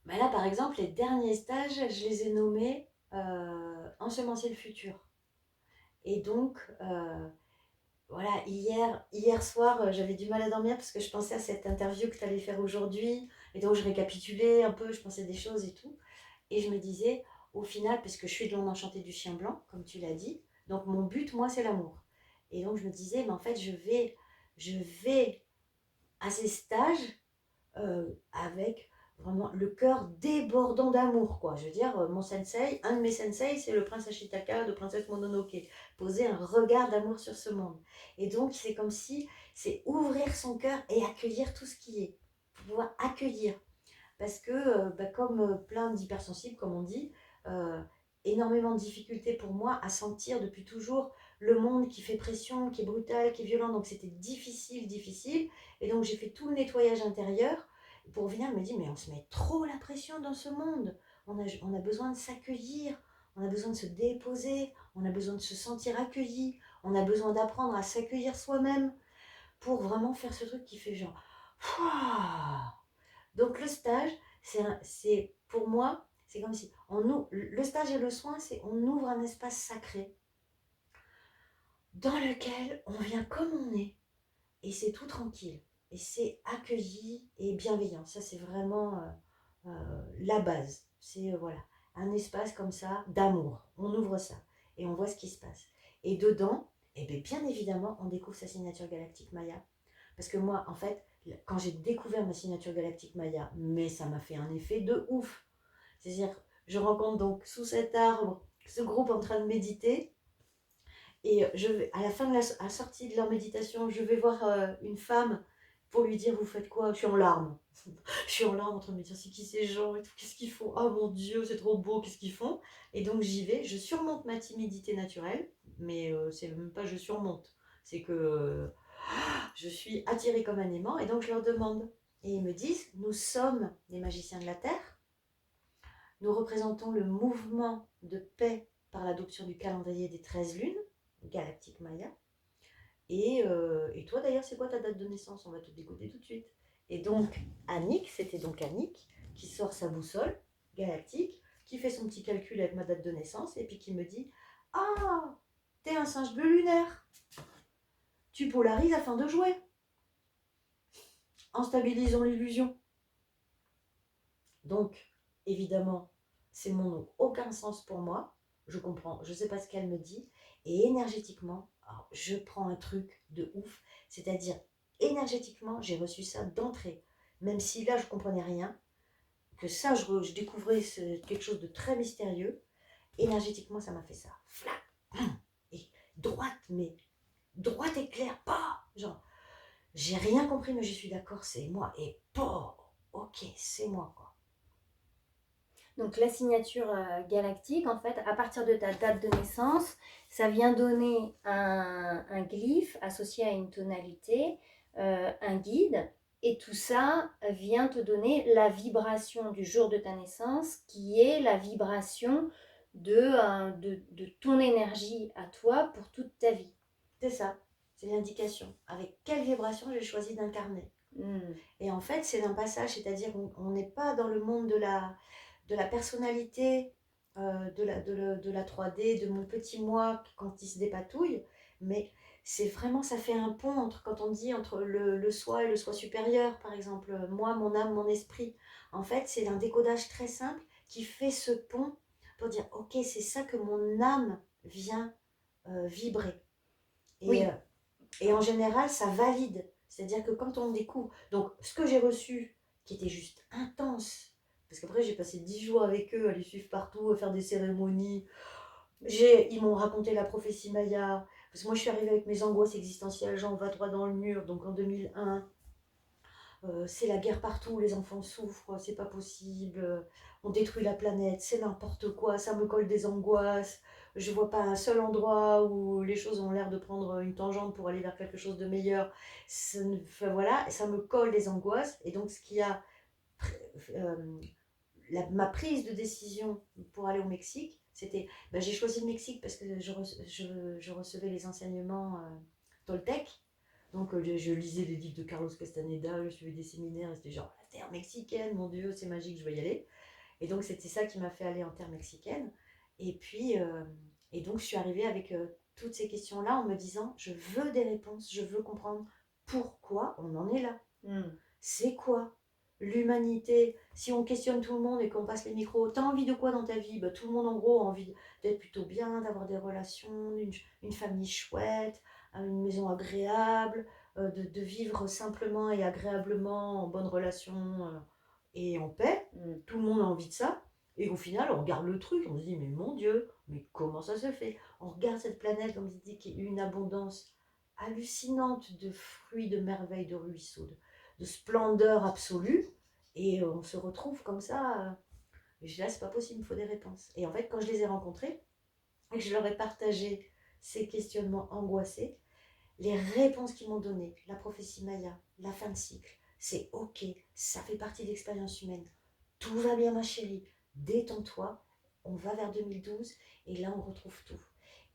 Mais là, par exemple, les derniers stages, je les ai nommés Ensemencer le futur. Et donc, voilà, hier soir, j'avais du mal à dormir parce que je pensais à cette interview que tu allais faire aujourd'hui. Et donc, je récapitulais un peu, je pensais des choses et tout. Et je me disais, au final, parce que je suis de l'onde enchantée du chien blanc, comme tu l'as dit, donc mon but, moi, c'est l'amour. Et donc, je me disais, mais en fait, je vais à ces stages avec vraiment le cœur débordant d'amour, quoi. Je veux dire, mon sensei, un de mes sensei, c'est le prince Ashitaka de Princesse Mononoke. Poser un regard d'amour sur ce monde. Et donc, c'est comme si c'est ouvrir son cœur et accueillir tout ce qui est. Pouvoir accueillir. Parce que, comme plein d'hypersensibles, comme on dit, énormément de difficultés pour moi à sentir depuis toujours le monde qui fait pression, qui est brutal, qui est violent. Donc, c'était difficile. Et donc, j'ai fait tout le nettoyage intérieur pour venir me dire, mais on se met trop la pression dans ce monde. on a besoin de s'accueillir, on a besoin de se déposer, on a besoin de se sentir accueilli, on a besoin d'apprendre à s'accueillir soi-même pour vraiment faire ce truc qui fait genre... Pouah. Donc le stage, c'est pour moi, c'est comme si le stage et le soin, c'est on ouvre un espace sacré dans lequel on vient comme on est et c'est tout tranquille et c'est accueilli et bienveillant. Ça c'est vraiment la base. C'est voilà un espace comme ça d'amour. On ouvre ça et on voit ce qui se passe. Et dedans, eh bien évidemment, on découvre sa signature galactique Maya. Parce que moi, en fait, quand j'ai découvert ma signature galactique Maya, mais ça m'a fait un effet de ouf. C'est-à-dire, je rencontre donc sous cet arbre ce groupe en train de méditer. Et à la fin de la sortie de leur méditation, je vais voir une femme pour lui dire, vous faites quoi? Je suis en larmes. Je suis en larmes en train de me dire, c'est qui ces gens et tout, qu'est-ce qu'ils font? Oh mon Dieu, c'est trop beau, qu'est-ce qu'ils font? Et donc j'y vais, je surmonte ma timidité naturelle, mais c'est même pas je surmonte, c'est que je suis attirée comme un aimant et donc je leur demande. Et ils me disent, nous sommes des magiciens de la Terre, nous représentons le mouvement de paix par l'adoption du calendrier des 13 lunes, galactique Maya. Et toi d'ailleurs, c'est quoi ta date de naissance? On va te décoder tout de suite. Et donc, c'était donc Annick, qui sort sa boussole galactique, qui fait son petit calcul avec ma date de naissance, et puis qui me dit, ah, t'es un singe bleu lunaire, tu polarises afin de jouer, en stabilisant l'illusion. Donc, évidemment, ces mots n'ont aucun sens pour moi. Je comprends, je ne sais pas ce qu'elle me dit. Et énergétiquement, alors, je prends un truc de ouf. C'est-à-dire, énergétiquement, j'ai reçu ça d'entrée. Même si là, je ne comprenais rien, que ça, je découvrais quelque chose de très mystérieux. Énergétiquement, ça m'a fait ça. Flac, et droite, mais droite et claire, pas. Genre, j'ai rien compris, mais je suis d'accord, c'est moi. Et pas, ok, c'est moi, quoi. Donc la signature galactique, en fait, à partir de ta date de naissance, ça vient donner un glyphe associé à une tonalité, un guide, et tout ça vient te donner la vibration du jour de ta naissance, qui est la vibration de ton énergie à toi pour toute ta vie. C'est ça, c'est l'indication. Avec quelle vibration j'ai choisi d'incarner. Et en fait, c'est un passage, c'est-à-dire on n'est pas dans le monde de la personnalité, de la 3D, de mon petit moi quand il se dépatouille, mais c'est vraiment, ça fait un pont entre, quand on dit entre le soi et le soi supérieur, par exemple, moi, mon âme, mon esprit. En fait, c'est un décodage très simple qui fait ce pont pour dire, ok, c'est ça que mon âme vient vibrer. Et, Oui. et en général, ça valide. C'est-à-dire que quand on découvre... Donc, ce que j'ai reçu, qui était juste intense, parce qu'après, j'ai passé 10 jours avec eux, à les suivre partout, à faire des cérémonies. Ils m'ont raconté la prophétie Maya. Parce que moi, je suis arrivée avec mes angoisses existentielles, genre, on va droit dans le mur. Donc, en 2001, c'est la guerre partout, les enfants souffrent, c'est pas possible, on détruit la planète, c'est n'importe quoi, ça me colle des angoisses, je vois pas un seul endroit où les choses ont l'air de prendre une tangente pour aller vers quelque chose de meilleur. Enfin, voilà, ça me colle des angoisses. Et donc, ce qui a euh, ma prise de décision pour aller au Mexique, c'était, ben, j'ai choisi le Mexique parce que je recevais les enseignements Toltec. Donc je lisais des livres de Carlos Castaneda, je suivais des séminaires, et c'était genre la terre mexicaine, mon Dieu, c'est magique, je vais y aller. Et donc c'était ça qui m'a fait aller en terre mexicaine. Et puis, et donc je suis arrivée avec toutes ces questions-là en me disant, je veux des réponses, je veux comprendre pourquoi on en est là. C'est quoi l'humanité? Si on questionne tout le monde et qu'on passe les micros, t'as envie de quoi dans ta vie? Bah, tout le monde en gros a envie d'être plutôt bien, d'avoir des relations, une famille chouette, une maison agréable, de vivre simplement et agréablement en bonne relation et en paix. Tout le monde a envie de ça. Et au final, on regarde le truc, on se dit, mais mon Dieu, mais comment ça se fait? On regarde cette planète, comme je dis, qui est une abondance hallucinante de fruits, de merveilles, de ruisseaux, de splendeur absolue. Et on se retrouve comme ça. Et je dis là, c'est pas possible, il me faut des réponses. Et en fait, quand je les ai rencontrés et que je leur ai partagé ces questionnements angoissés, les réponses qu'ils m'ont données, la prophétie Maya, la fin de cycle, c'est ok, ça fait partie de l'expérience humaine. Tout va bien, ma chérie. détends-toi, on va vers 2012 et là on retrouve tout.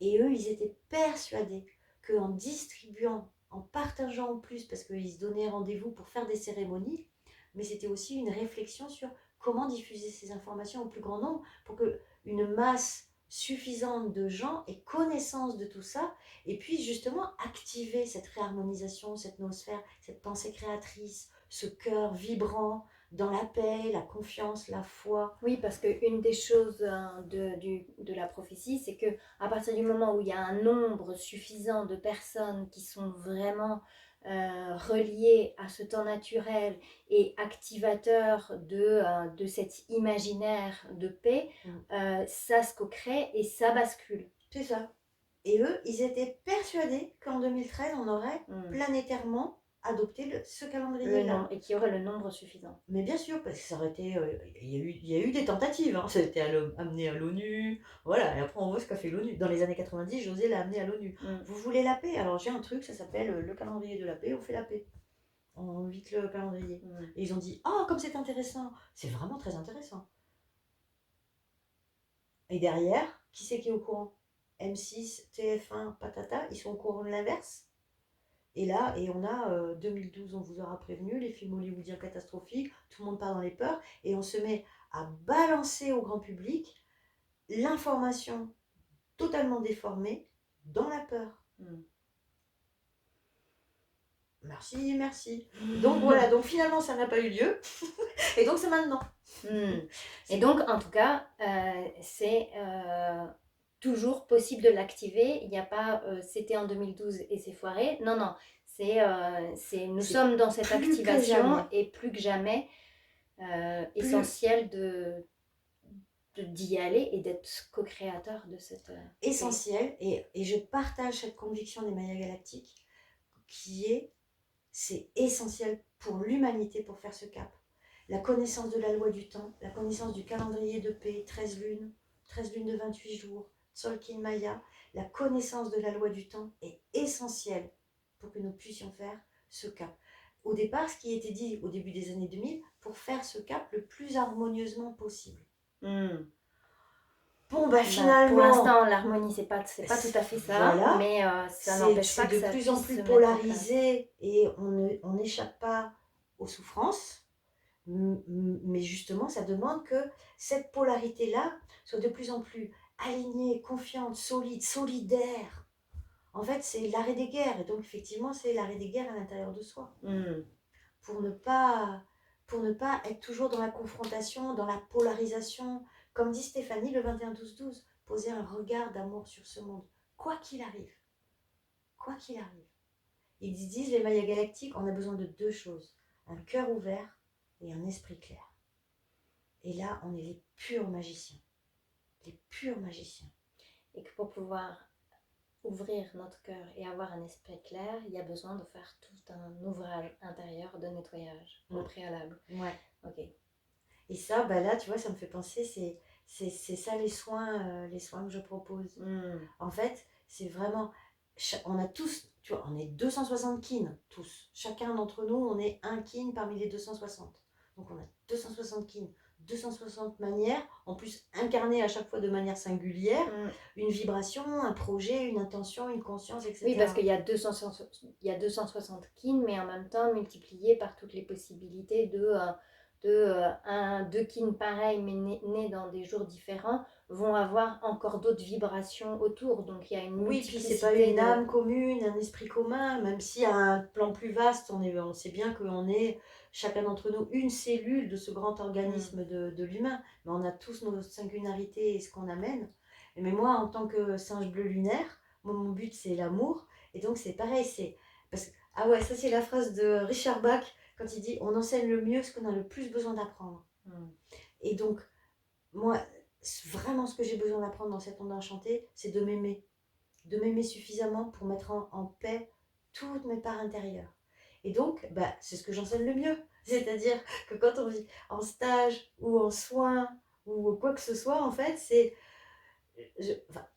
Et eux, ils étaient persuadés qu'en distribuant, en partageant en plus, parce qu'ils se donnaient rendez-vous pour faire des cérémonies, mais c'était aussi une réflexion sur comment diffuser ces informations au plus grand nombre pour qu'une masse suffisante de gens ait connaissance de tout ça et puis justement activer cette réharmonisation, cette noosphère, cette pensée créatrice, ce cœur vibrant dans la paix, la confiance, la foi. Oui, parce qu'une des choses de la prophétie, c'est que à partir du moment où il y a un nombre suffisant de personnes qui sont vraiment reliées à ce temps naturel et activateurs de cet imaginaire de paix, ça se co-crée et ça bascule. C'est ça. Et eux, ils étaient persuadés qu'en 2013, on aurait planétairement adopté ce calendrier-là. Et qu'il y aurait le nombre suffisant. Mais bien sûr, parce que ça aurait été... Il y a eu des tentatives, hein. Ça a été amené à l'ONU. Voilà, et après on voit ce qu'a fait l'ONU. Dans les années 90, José l'a amené à l'ONU. Vous voulez la paix? Alors j'ai un truc, ça s'appelle le calendrier de la paix, on fait la paix. On vite le calendrier. Et ils ont dit, oh, comme c'est intéressant. C'est vraiment très intéressant. Et derrière, qui c'est qui est au courant? M6, TF1, patata, ils sont au courant de l'inverse. Et là, et on a 2012, on vous aura prévenu, les films hollywoodiens catastrophiques, tout le monde part dans les peurs, et on se met à balancer au grand public l'information totalement déformée dans la peur. Merci, merci. Donc voilà, donc finalement ça n'a pas eu lieu, et donc c'est maintenant. Et donc en tout cas, c'est toujours possible de l'activer. Il n'y a pas c'était en 2012 et c'est foiré. Non, non, nous sommes dans cette activation et plus que jamais essentiel d'y aller et d'être co-créateur de cette... essentiel, et je partage cette conviction des Mayas galactiques qui est, c'est essentiel pour l'humanité pour faire ce cap. La connaissance de la loi du temps, la connaissance du calendrier de paix, 13 lunes de 28 jours, Tzolk'in Maya, la connaissance de la loi du temps est essentielle pour que nous puissions faire ce cap. Au départ, ce qui était dit au début des années 2000, pour faire ce cap le plus harmonieusement possible. Bon, bah finalement... Pour l'instant, l'harmonie, c'est pas tout à fait ça, voilà, mais ça n'empêche pas que ça puisse se mettre en place. C'est de plus en plus polarisé et on n'échappe pas aux souffrances. Mais justement, ça demande que cette polarité-là soit de plus en plus alignée, confiante, solide, solidaire. En fait, c'est l'arrêt des guerres. Et donc, effectivement, c'est l'arrêt des guerres à l'intérieur de soi. Pour ne pas être toujours dans la confrontation, dans la polarisation. Comme dit Stéphanie le 21-12-12, poser un regard d'amour sur ce monde. Quoi qu'il arrive. Quoi qu'il arrive. Ils disent, les Mayas galactiques, on a besoin de deux choses. Un cœur ouvert et un esprit clair. Et là, on est les purs magiciens. Les purs magiciens. Et que pour pouvoir ouvrir notre cœur et avoir un esprit clair, il y a besoin de faire tout un ouvrage intérieur de nettoyage au préalable. Ouais. Ok. Et ça, bah là, tu vois, ça me fait penser, c'est ça les soins que je propose. En fait, c'est vraiment, on a tous, tu vois, on est 260 kin, tous. Chacun d'entre nous, on est un kin parmi les 260. Donc on a 260 kin, 260 manières, en plus incarnées à chaque fois de manière singulière, une vibration, un projet, une intention, une conscience, etc. Oui, parce qu'il y a 260 kin, mais en même temps multiplié par toutes les possibilités deux kin pareils, mais nés dans des jours différents, vont avoir encore d'autres vibrations autour. Donc il y a une multiplicité. Oui, puis c'est pas une âme commune, un esprit commun, même si à un plan plus vaste, on sait bien qu'on est chacun d'entre nous une cellule de ce grand organisme de l'humain, mais on a tous nos singularités et ce qu'on amène. Mais moi, en tant que singe bleu lunaire, mon but c'est l'amour, et donc c'est pareil, ah ouais, ça c'est la phrase de Richard Bach quand il dit on enseigne le mieux ce qu'on a le plus besoin d'apprendre. Et donc moi, vraiment ce que j'ai besoin d'apprendre dans cette onde enchantée, c'est de m'aimer suffisamment pour mettre en paix toutes mes parts intérieures. Et donc, bah, c'est ce que j'enseigne le mieux. C'est-à-dire que quand on vit en stage ou en soins ou quoi que ce soit, en fait,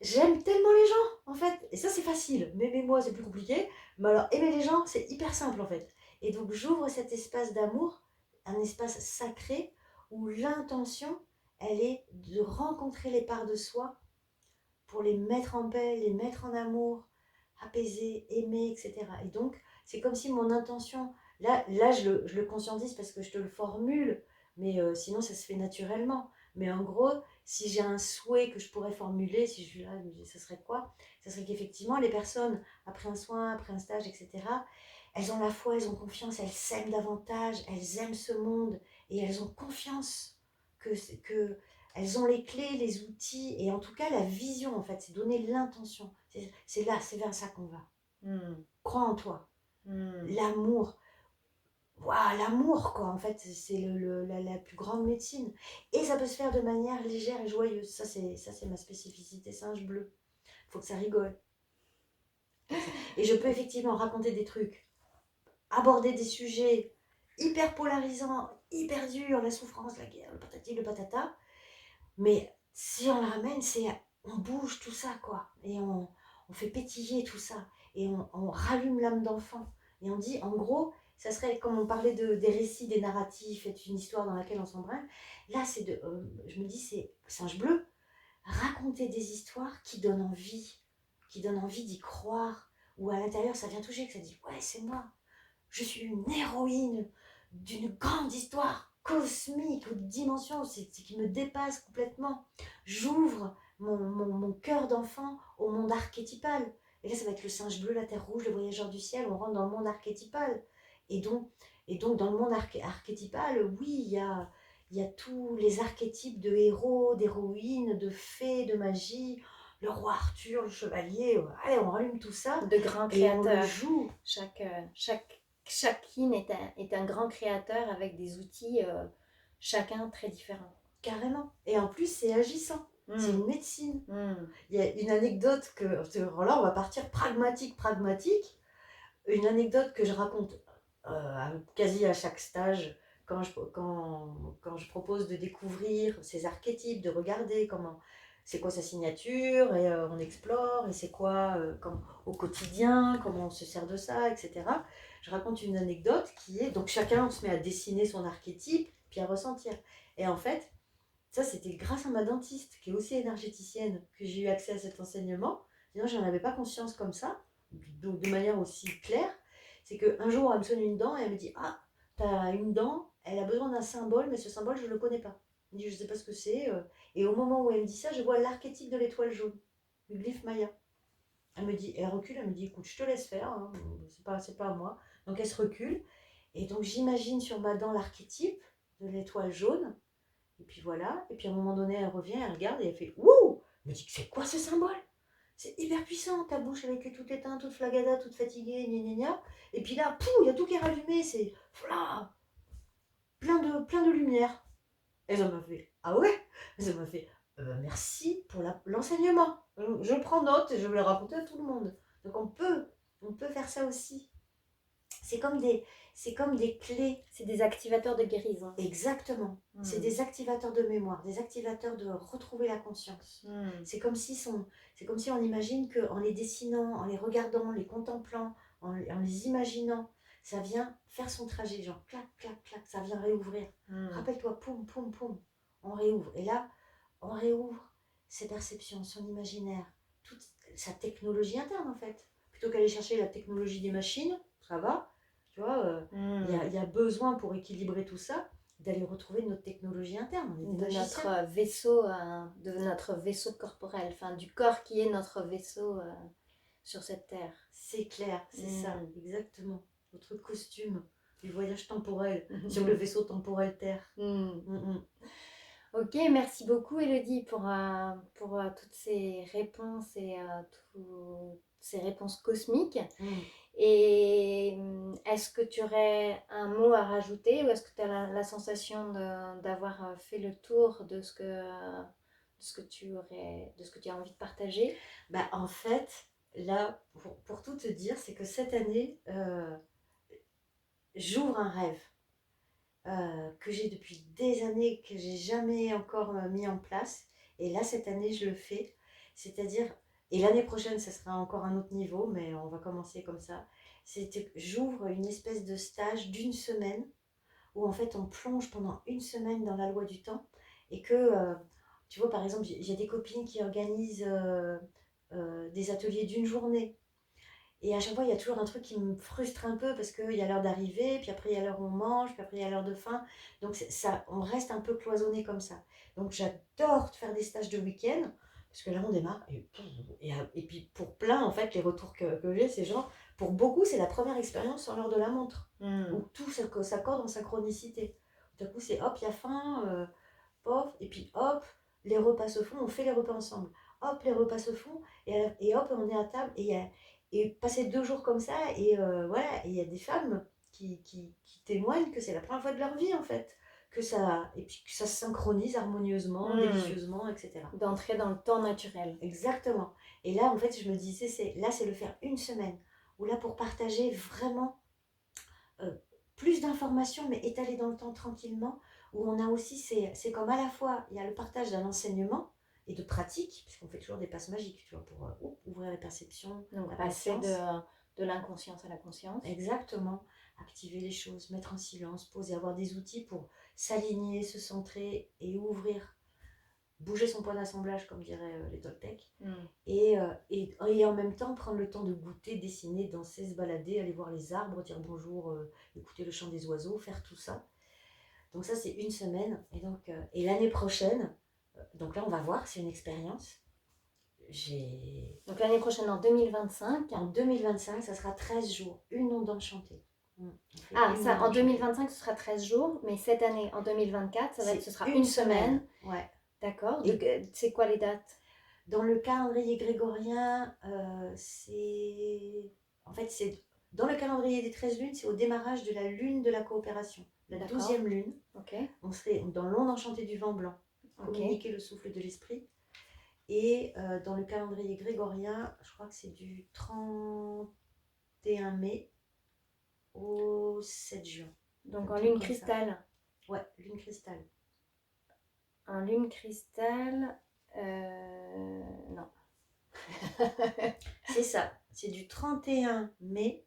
j'aime tellement les gens, en fait. Et ça, c'est facile. M'aimer moi, c'est plus compliqué. Mais alors, aimer les gens, c'est hyper simple, en fait. Et donc, j'ouvre cet espace d'amour, un espace sacré où l'intention, elle est de rencontrer les parts de soi pour les mettre en paix, les mettre en amour, apaiser, aimer, etc. Et donc, c'est comme si mon intention, là je le conscientise parce que je te le formule, mais sinon ça se fait naturellement. Mais en gros, si j'ai un souhait que je pourrais formuler, si je suis là, ça serait quoi? Ça serait qu'effectivement, les personnes, après un soin, après un stage, etc., elles ont la foi, elles ont confiance, elles s'aiment davantage, elles aiment ce monde et elles ont confiance que elles ont les clés, les outils et en tout cas la vision en fait, c'est donner l'intention. C'est là, c'est vers ça qu'on va. Mm. Crois en toi. Mm. L'amour, waouh, l'amour quoi en fait, c'est la plus grande médecine. Et ça peut se faire de manière légère et joyeuse. Ça c'est ma spécificité singe bleu. Faut que ça rigole. Et je peux effectivement raconter des trucs, aborder des sujets hyper polarisants, hyper durs, la souffrance, la guerre, le patati, le patata. Mais si on le ramène, c'est on bouge tout ça, quoi. Et on fait pétiller tout ça. Et on rallume l'âme d'enfant. Et on dit, en gros, ça serait comme on parlait des récits, des narratifs, et une histoire dans laquelle on s'embrun. Là, je me dis, c'est singe bleu. Raconter des histoires qui donnent envie d'y croire. Ou à l'intérieur, ça vient toucher, que ça dit, ouais, c'est moi. Je suis une héroïne d'une grande histoire cosmique ou de dimension, c'est qui me dépasse complètement. J'ouvre mon cœur d'enfant au monde archétypal. Et là, ça va être le singe bleu, la terre rouge, le voyageur du ciel, on rentre dans le monde archétypal. Et donc, et donc dans le monde archétypal, oui, il y a tous les archétypes de héros, d'héroïnes, de fées, de magie, le roi Arthur, le chevalier, allez, on rallume tout ça De grands et on le créateurs. joue. Chacune est un grand créateur avec des outils chacun très différents. Carrément. Et en plus, c'est agissant. C'est une médecine. Mm. Il y a une anecdote là, on va partir pragmatique. Une anecdote que je raconte quasi à chaque stage quand je propose de découvrir ces archétypes, de regarder c'est quoi sa signature, et on explore, et c'est quoi au quotidien, comment on se sert de ça, etc. Je raconte une anecdote qui est, donc chacun on se met à dessiner son archétype, puis à ressentir. Et en fait, ça, c'était grâce à ma dentiste, qui est aussi énergéticienne, que j'ai eu accès à cet enseignement. Sinon, je n'en avais pas conscience comme ça, de manière aussi claire. C'est qu'un jour, elle me sonne une dent et elle me dit, ah, t'as une dent, elle a besoin d'un symbole, mais ce symbole, je ne le connais pas. Elle me dit, je ne sais pas ce que c'est. Et au moment où elle me dit ça, je vois l'archétype de l'étoile jaune, du glyphe Maya. Elle me dit, elle recule, elle me dit, écoute, je te laisse faire, hein, c'est pas à moi. Donc elle se recule. Et donc j'imagine sur ma dent l'archétype de l'étoile jaune. Et puis voilà, et puis à un moment donné, elle revient, elle regarde et elle fait Wouh! Elle me dit c'est quoi ce symbole? C'est hyper puissant, ta bouche avec tout éteint, toute flagada, toute fatiguée, gna gna gna. Et puis là, pouf, il y a tout qui est rallumé, c'est fla, plein de lumière. Et ça m'a fait Ah ouais? Et ça m'a fait merci pour l'enseignement. Je prends note et je vais le raconter à tout le monde. Donc on peut faire ça aussi. C'est comme des clés. C'est des activateurs de guérison. Exactement. C'est des activateurs de mémoire, des activateurs de retrouver la conscience. C'est comme si on imagine qu'en les dessinant, en les regardant, en les contemplant, en les imaginant, ça vient faire son trajet, genre clac, clac, clac, ça vient réouvrir. Rappelle-toi, poum, poum, poum, on réouvre. Et là, on réouvre ses perceptions, son imaginaire, toute sa technologie interne en fait. Plutôt qu'aller chercher la technologie des machines, ça va, tu vois, y a besoin pour équilibrer tout ça d'aller retrouver notre technologie interne. On est des magiciens. De notre vaisseau corporel, enfin du corps qui est notre vaisseau sur cette terre. C'est clair, c'est ça, exactement. Notre costume du voyage temporel sur le vaisseau temporel Terre. Ok, merci beaucoup Elodie pour toutes ces réponses et toutes ces réponses cosmiques. Et est-ce que tu aurais un mot à rajouter ou est-ce que tu as la sensation d'avoir fait le tour de ce que tu as envie de partager? Bah, en fait, là, pour tout te dire, c'est que cette année, j'ouvre un rêve que j'ai depuis des années, que j'ai jamais encore mis en place. Et là, cette année, je le fais. C'est-à-dire, et l'année prochaine, ça sera encore un autre niveau, mais on va commencer comme ça. J'ouvre une espèce de stage d'une semaine où en fait on plonge pendant une semaine dans la loi du temps et que, tu vois, par exemple, j'ai des copines qui organisent des ateliers d'une journée. Et à chaque fois, il y a toujours un truc qui me frustre un peu parce qu'il y a l'heure d'arrivée, puis après il y a l'heure où on mange, puis après il y a l'heure de fin. Donc ça, on reste un peu cloisonné comme ça. Donc j'adore faire des stages de week-end parce que là on démarre et puis pour plein, en fait, les retours que j'ai, c'est genre, pour beaucoup, c'est la première expérience sans l'heure de la montre où tout s'accorde en synchronicité. Tout à coup, c'est hop, il y a faim, pof, et puis hop, les repas se font, on fait les repas ensemble. Hop, les repas se font, et hop, on est à table, et passer 2 jours comme ça, et voilà, et il y a des femmes qui témoignent que c'est la première fois de leur vie, en fait. Et puis que ça se synchronise harmonieusement, délicieusement, etc. D'entrer dans le temps naturel. Exactement. Et là, en fait, je me disais, là, c'est le faire une semaine, où là, pour partager vraiment euh, plus d'informations, mais étalées dans le temps tranquillement, où on a aussi, c'est comme à la fois, il y a le partage d'un enseignement et de pratique, puisqu'on fait toujours des passes magiques, tu vois, pour ouvrir les perceptions, Donc la passer patience. de l'inconscience à la conscience. Exactement. Activer les choses, mettre en silence, poser, avoir des outils pour s'aligner, se centrer et ouvrir, bouger son point d'assemblage, comme diraient les Toltecs. Et en même temps, prendre le temps de goûter, dessiner, danser, se balader, aller voir les arbres, dire bonjour, écouter le chant des oiseaux, faire tout ça. Donc ça, c'est une semaine. Et l'année prochaine, donc là, on va voir, c'est une expérience. Donc l'année prochaine, en 2025. En 2025, ça sera 13 jours, une onde enchantée. Ah, ça, en 2025, ce sera 13 jours, mais cette année, en 2024, ce sera une semaine. Ouais. D'accord. C'est quoi les dates? Dans le calendrier grégorien, c'est... En fait, c'est... Dans le calendrier des 13 lunes, c'est au démarrage de la lune de la coopération. La 12e lune. Okay. On serait dans l'onde enchantée du vent blanc. Communiquer le souffle de l'esprit. Et dans le calendrier grégorien, je crois que c'est du 31 mai au 7 juin. Donc en lune cristal. Ouais, lune cristal. En lune cristal, non. C'est ça, c'est du 31 mai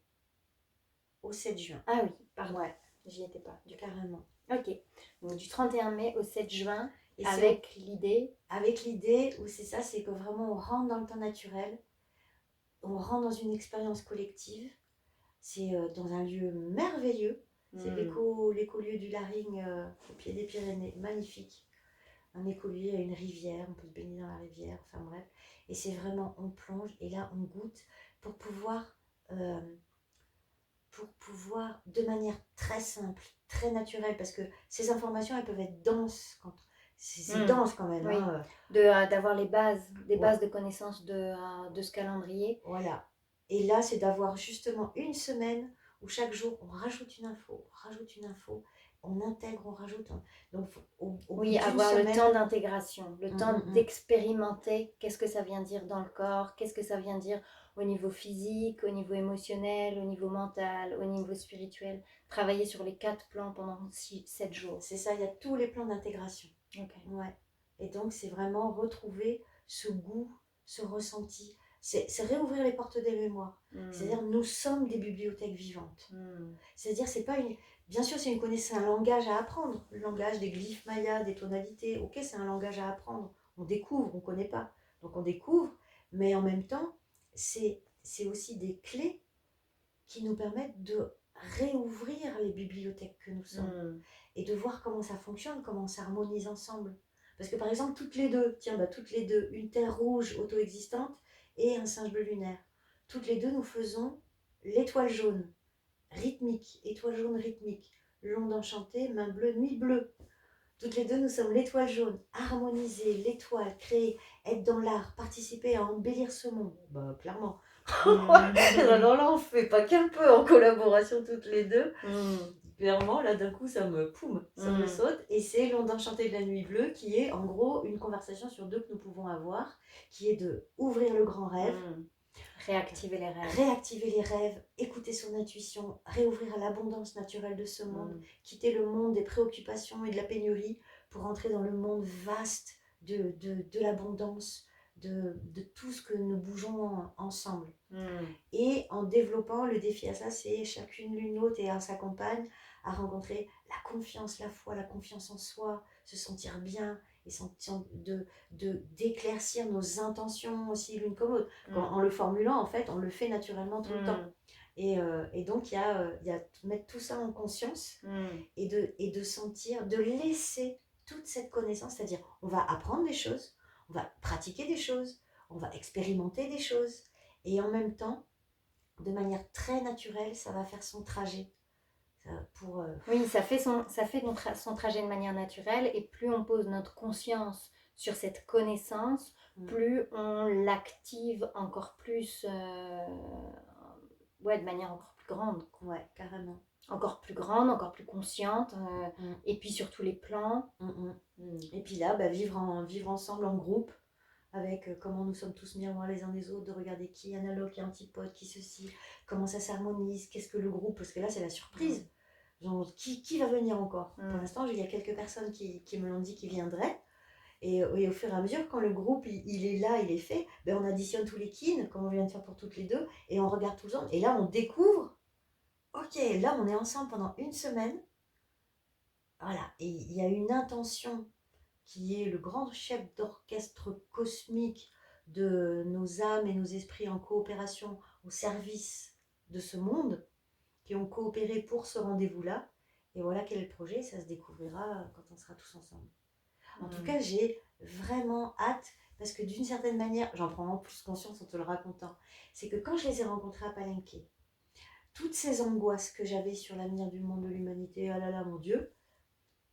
au 7 juin. Ah oui, pardon. Ouais, j'y étais pas. Carrément. Ok, donc du 31 mai au 7 juin, et avec l'idée... Avec l'idée où c'est ça, c'est que vraiment on rentre dans le temps naturel, on rentre dans une expérience collective, c'est dans un lieu merveilleux, c'est l'écolieu du Larigne au pied des Pyrénées, magnifique. Un écolieu à une rivière, on peut se baigner dans la rivière, enfin bref. Et c'est vraiment, on plonge et là on goûte pour pouvoir de manière très simple, très naturelle, parce que ces informations elles peuvent être denses quand c'est dense quand même. Oui. Hein. D'avoir les bases, bases de connaissances de ce calendrier. Voilà. Et là, c'est d'avoir justement une semaine où chaque jour, on rajoute une info, on intègre, on rajoute. Donc, oui, avoir le temps d'intégration, le temps d'expérimenter qu'est-ce que ça vient dire dans le corps, qu'est-ce que ça vient dire au niveau physique, au niveau émotionnel, au niveau mental, au niveau spirituel. Travailler sur les 4 plans pendant 7 jours. C'est ça, il y a tous les plans d'intégration. Okay. Ouais. Et donc, c'est vraiment retrouver ce goût, ce ressenti. C'est réouvrir les portes des mémoires. C'est-à-dire, nous sommes des bibliothèques vivantes. C'est-à-dire, c'est pas une... Bien sûr, c'est un langage à apprendre. Le langage des glyphes mayas, des tonalités. Ok, c'est un langage à apprendre. On découvre, on ne connaît pas. Donc, on découvre. Mais en même temps, c'est aussi des clés qui nous permettent de réouvrir les bibliothèques que nous sommes. Et de voir comment ça fonctionne, comment on s'harmonise ensemble. Parce que par exemple, toutes les deux, une terre rouge auto-existante et un singe bleu lunaire, toutes les deux, nous faisons l'étoile jaune, rythmique, l'onde enchantée, main bleue, nuit bleue. Toutes les deux, nous sommes l'étoile jaune, harmoniser, l'étoile, créer, être dans l'art, participer à embellir ce monde. Bah, clairement. Alors là, on fait pas qu'un peu en collaboration toutes les deux. Clairement, là, d'un coup, ça me saute. Et c'est l'onde enchantée de la nuit bleue qui est, en gros, une conversation sur 2 que nous pouvons avoir, qui est de ouvrir le grand rêve. Réactiver les rêves, écouter son intuition, réouvrir à l'abondance naturelle de ce monde, quitter le monde des préoccupations et de la pénurie pour entrer dans le monde vaste de l'abondance, de tout ce que nous bougeons ensemble. Et en développant, le défi à ça, c'est chacune l'une l'autre et à sa compagne à rencontrer la confiance, la foi, la confiance en soi, se sentir bien et d'éclaircir nos intentions aussi l'une comme l'autre. En le formulant, en fait, on le fait naturellement tout le temps. Et donc, il y a mettre tout ça en conscience et de sentir, de laisser toute cette connaissance, c'est-à-dire on va apprendre des choses, on va pratiquer des choses, on va expérimenter des choses, et en même temps, de manière très naturelle, ça va faire son trajet. Oui, ça fait son trajet de manière naturelle, et plus on pose notre conscience sur cette connaissance, plus on l'active encore plus, de manière encore plus grande. Ouais, carrément. Encore plus grande, encore plus consciente, et puis sur tous les plans. Et puis là, vivre ensemble en groupe, avec comment nous sommes tous miroirs les uns des autres, de regarder qui est analogue, qui est antipode, qui ceci, comment ça s'harmonise, qu'est-ce que le groupe, parce que là c'est la surprise. Genre, qui va venir encore? Pour l'instant, il y a quelques personnes qui me l'ont dit qui viendraient. Et au fur et à mesure, quand le groupe il est là, il est fait, on additionne tous les kins, comme on vient de faire pour toutes les deux, et on regarde tout le temps. Et là, on découvre, ok, là, on est ensemble pendant une semaine. Voilà, et il y a une intention qui est le grand chef d'orchestre cosmique de nos âmes et nos esprits en coopération au service de ce monde, qui ont coopéré pour ce rendez-vous-là. Et voilà quel est le projet, ça se découvrira quand on sera tous ensemble. En tout cas, j'ai vraiment hâte, parce que d'une certaine manière, j'en prends en plus conscience en te le racontant, c'est que quand je les ai rencontrés à Palenque, toutes ces angoisses que j'avais sur l'avenir du monde, de l'humanité, ah là là, mon Dieu,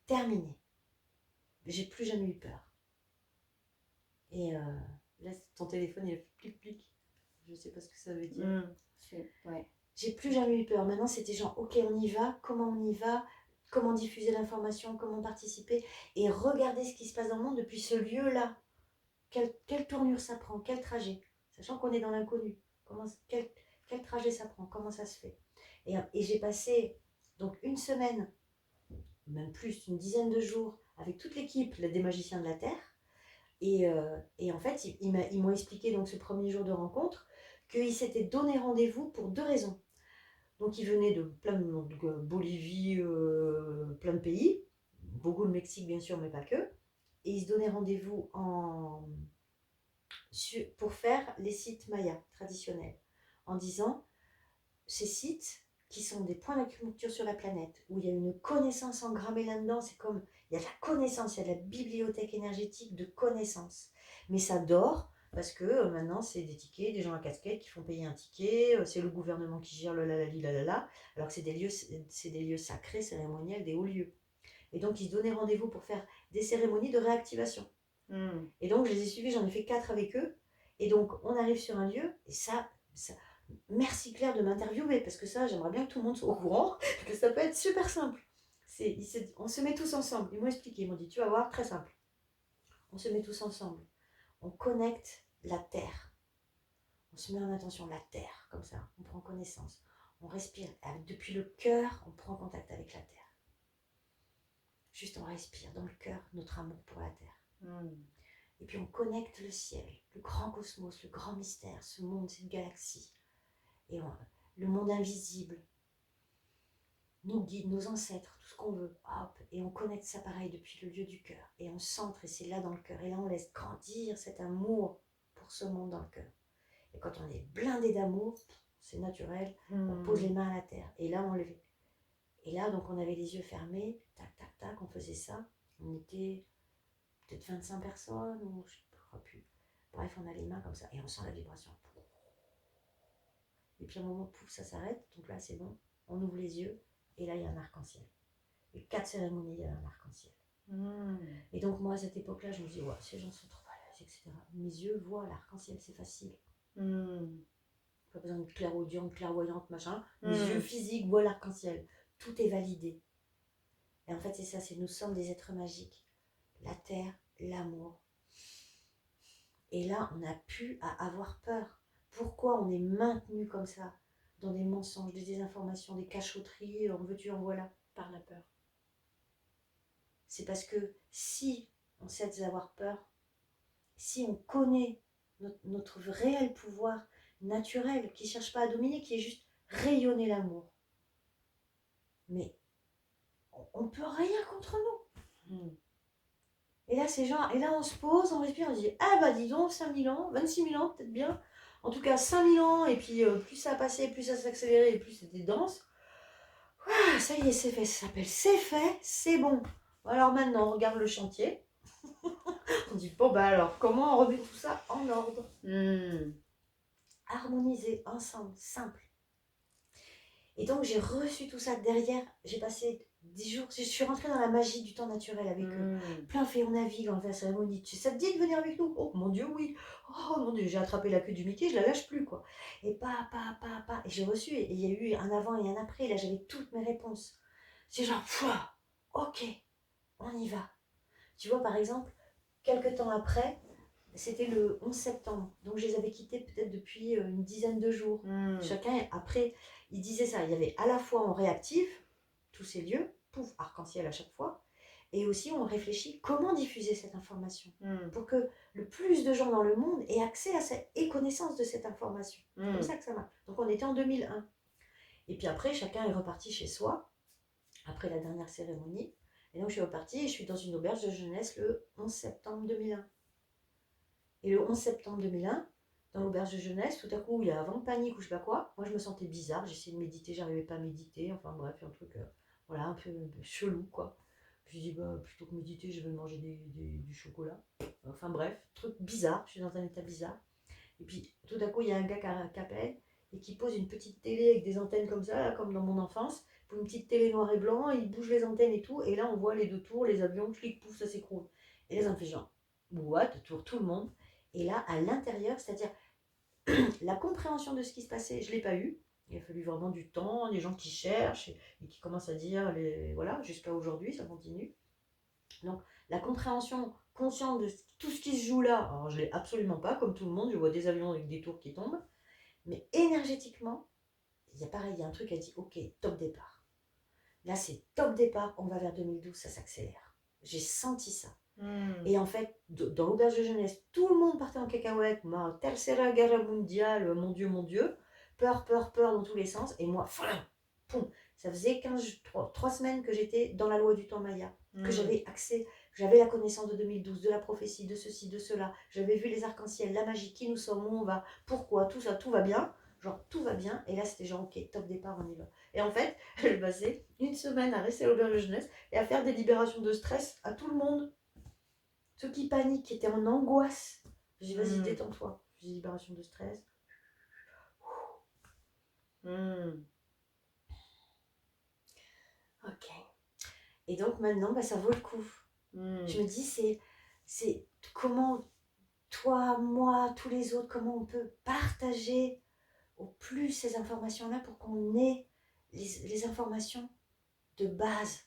terminées. J'ai plus jamais eu peur. Et là, ton téléphone, il fait plic-plic. Je sais pas ce que ça veut dire. Ouais. J'ai plus jamais eu peur. Maintenant, c'était genre, ok, on y va, comment on y va, comment diffuser l'information, comment participer, et regarder ce qui se passe dans le monde depuis ce lieu-là. Quelle tournure ça prend, quel trajet, sachant qu'on est dans l'inconnu. Quel trajet ça prend, comment ça se fait. Et j'ai passé donc une semaine, même plus, une dizaine de jours, avec toute l'équipe des Magiciens de la Terre. Et en fait, ils m'ont expliqué donc ce premier jour de rencontre qu'ils s'étaient donné rendez-vous pour 2 raisons. Donc ils venaient de plein de Bolivie, plein de pays, beaucoup le Mexique bien sûr, mais pas que. Et ils se donnaient rendez-vous pour faire les sites mayas traditionnels, en disant ces sites qui sont des points d'acupuncture sur la planète, où il y a une connaissance engrammée là-dedans, c'est comme, il y a de la connaissance, il y a de la bibliothèque énergétique de connaissances. Mais ça dort, parce que maintenant c'est des tickets, des gens à casquette qui font payer un ticket, c'est le gouvernement qui gère le lalala, alors que c'est des lieux sacrés, cérémoniels, des hauts lieux. Et donc ils se donnaient rendez-vous pour faire des cérémonies de réactivation. Et donc je les ai suivis, j'en ai fait 4 avec eux. Et donc on arrive sur un lieu, et ça merci Claire de m'interviewer, parce que ça, j'aimerais bien que tout le monde soit au courant, que ça peut être super simple. On se met tous ensemble. Ils m'ont expliqué, ils m'ont dit, tu vas voir, très simple. On se met tous ensemble. On connecte la terre. On se met en attention, la terre, comme ça. On prend connaissance. On respire. Depuis le cœur, on prend contact avec la terre. Juste on respire dans le cœur notre amour pour la terre. Et puis on connecte le ciel, le grand cosmos, le grand mystère, ce monde, cette galaxie. Et le monde invisible, nos guides, nos ancêtres, tout ce qu'on veut, hop, et on connecte ça pareil depuis le lieu du cœur, et on centre, et c'est là dans le cœur, et là on laisse grandir cet amour pour ce monde dans le cœur. Et quand on est blindé d'amour, c'est naturel, on pose les mains à la terre, et là on levait. Et là donc on avait les yeux fermés, tac tac tac, on faisait ça, on était peut-être 25 personnes, ou je ne crois plus. Bref, on a les mains comme ça, et on sent la vibration. Et puis à un moment, pouf, ça s'arrête. Donc là, c'est bon. On ouvre les yeux. Et là, il y a un arc-en-ciel. Et 4 cérémonies, il y a un arc-en-ciel. Et donc, moi, à cette époque-là, je me dis, ouais, ces gens sont trop balèzes, etc. Mes yeux voient l'arc-en-ciel, c'est facile. Pas besoin de clairaudiente, clairvoyante, machin. Mes yeux physiques voient l'arc-en-ciel. Tout est validé. Et en fait, c'est ça, nous sommes des êtres magiques. La terre, l'amour. Et là, on n'a plus à avoir peur. Pourquoi on est maintenu comme ça, dans des mensonges, des désinformations, des cachotteries, en veux-tu, en voilà? Par la peur. C'est parce que si on cesse d'avoir peur, si on connaît notre réel pouvoir naturel, qui ne cherche pas à dominer, qui est juste rayonner l'amour, mais on ne peut rien contre nous. Et là, c'est genre, et là, on se pose, on respire, on se dit, ah bah dis donc, 5000 ans, 26 000 ans, peut-être bien. En tout cas, 5000 ans, et puis plus ça a passé, plus ça s'accélérait, et plus c'était dense. Ah, ça y est, c'est fait, ça s'appelle c'est fait, c'est bon. Alors maintenant, on regarde le chantier. On dit, bon bah alors, comment on remet tout ça en ordre? Harmoniser ensemble, simple. Et donc, j'ai reçu tout ça derrière. J'ai passé 10 jours. Je suis rentrée dans la magie du temps naturel avec eux. Plein fait, on navigue, on fait la cérémonie. Ça te dit de venir avec nous? Oh mon Dieu, oui. Oh mon Dieu, j'ai attrapé la queue du Mickey, je la lâche plus, quoi. Et pas. Et j'ai reçu, et il y a eu un avant et un après. Là, j'avais toutes mes réponses. C'est genre, pouah, ok, on y va. Tu vois, par exemple, quelques temps après, c'était le 11 septembre. Donc, je les avais quittés peut-être depuis une dizaine de jours. Chacun, après, il disait ça. Il y avait à la fois, on réactive tous ces lieux, pouf, arc-en-ciel à chaque fois, et aussi on réfléchit comment diffuser cette information pour que le plus de gens dans le monde aient accès à cette et connaissance de cette information. C'est comme ça que ça marche. Donc, on était en 2001. Et puis après, chacun est reparti chez soi, après la dernière cérémonie. Et donc, je suis repartie et je suis dans une auberge de jeunesse le 11 septembre 2001. Et le 11 septembre 2001, dans l'auberge de jeunesse, tout à coup, il y a un vent de panique ou je sais pas quoi. Moi, je me sentais bizarre. J'essayais de méditer, j'arrivais pas à méditer. Enfin bref, un truc voilà, un peu chelou, quoi. Puis je dis, bah, plutôt que méditer, je vais manger du chocolat. Enfin bref, truc bizarre. Je suis dans un état bizarre. Et puis, tout à coup, il y a un gars qui appelle et qui pose une petite télé avec des antennes comme ça, là, comme dans mon enfance. Pour une petite télé noir et blanc, il bouge les antennes et tout. Et là, on voit les deux tours, les avions, clic, pouf, ça s'écroule. Et les enfants, genre, what, tout le monde. Et là, à l'intérieur, c'est-à-dire la compréhension de ce qui se passait, je ne l'ai pas eu. Il a fallu vraiment du temps, des gens qui cherchent et qui commencent à dire, voilà, jusqu'à aujourd'hui, ça continue. Donc, la compréhension consciente de tout ce qui se joue là, alors je ne l'ai absolument pas, comme tout le monde, je vois des avions avec des tours qui tombent, mais énergétiquement, il y a pareil, il y a un truc qui a dit, ok, top départ. Là, c'est top départ, on va vers 2012, ça s'accélère. J'ai senti ça. Et en fait, dans l'auberge de jeunesse, tout le monde partait en cacahuète. Tercera guerra mondiale, mon Dieu. Peur dans tous les sens. Et moi, poum, ça faisait 3 semaines que j'étais dans la loi du temps Maya. Que j'avais accès, j'avais la connaissance de 2012, de la prophétie, de ceci, de cela. J'avais vu les arcs-en-ciel, la magie, qui nous sommes, où on va, pourquoi, tout ça, tout va bien. Genre, tout va bien. Et là, c'était genre, ok, top départ, on y va. Et en fait, je passais une semaine à rester à l'auberge de jeunesse et à faire des libérations de stress à tout le monde. Ceux qui paniquent, qui étaient en angoisse. Je dis, vas-y, détends-toi. Je dis, libération de stress. Ok. Et donc maintenant, bah, ça vaut le coup. Je me dis, c'est comment toi, moi, tous les autres, comment on peut partager au plus ces informations-là pour qu'on ait les informations de base.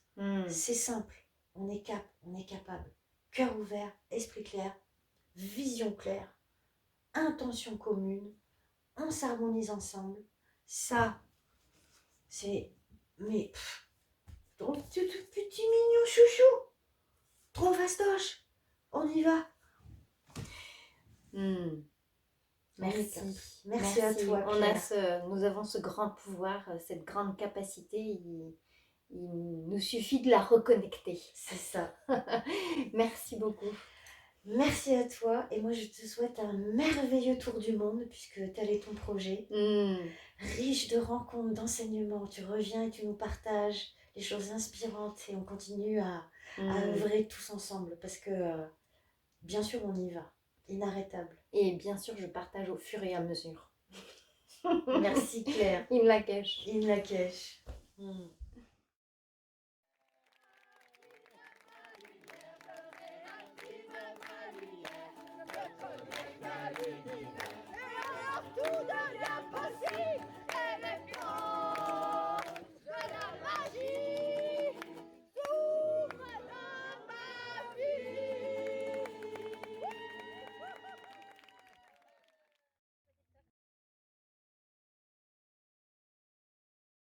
C'est simple. On est capable. Cœur ouvert, esprit clair, vision claire, intention commune, on s'harmonise ensemble. Ça, c'est... Mais... Ton petit mignon chouchou, trop fastoche, on y va. Merci. Merci à toi, Claire. Nous avons ce grand pouvoir, cette grande capacité. Il nous suffit de la reconnecter. C'est ça. Merci beaucoup. Merci à toi. Et moi, je te souhaite un merveilleux tour du monde, puisque tel est ton projet. Riche de rencontres, d'enseignements. Tu reviens et tu nous partages les choses inspirantes et on continue à œuvrer tous ensemble. Parce que, bien sûr, on y va. Inarrêtable. Et bien sûr, je partage au fur et à mesure. Merci, Claire. Il me la cache. Il me la cache.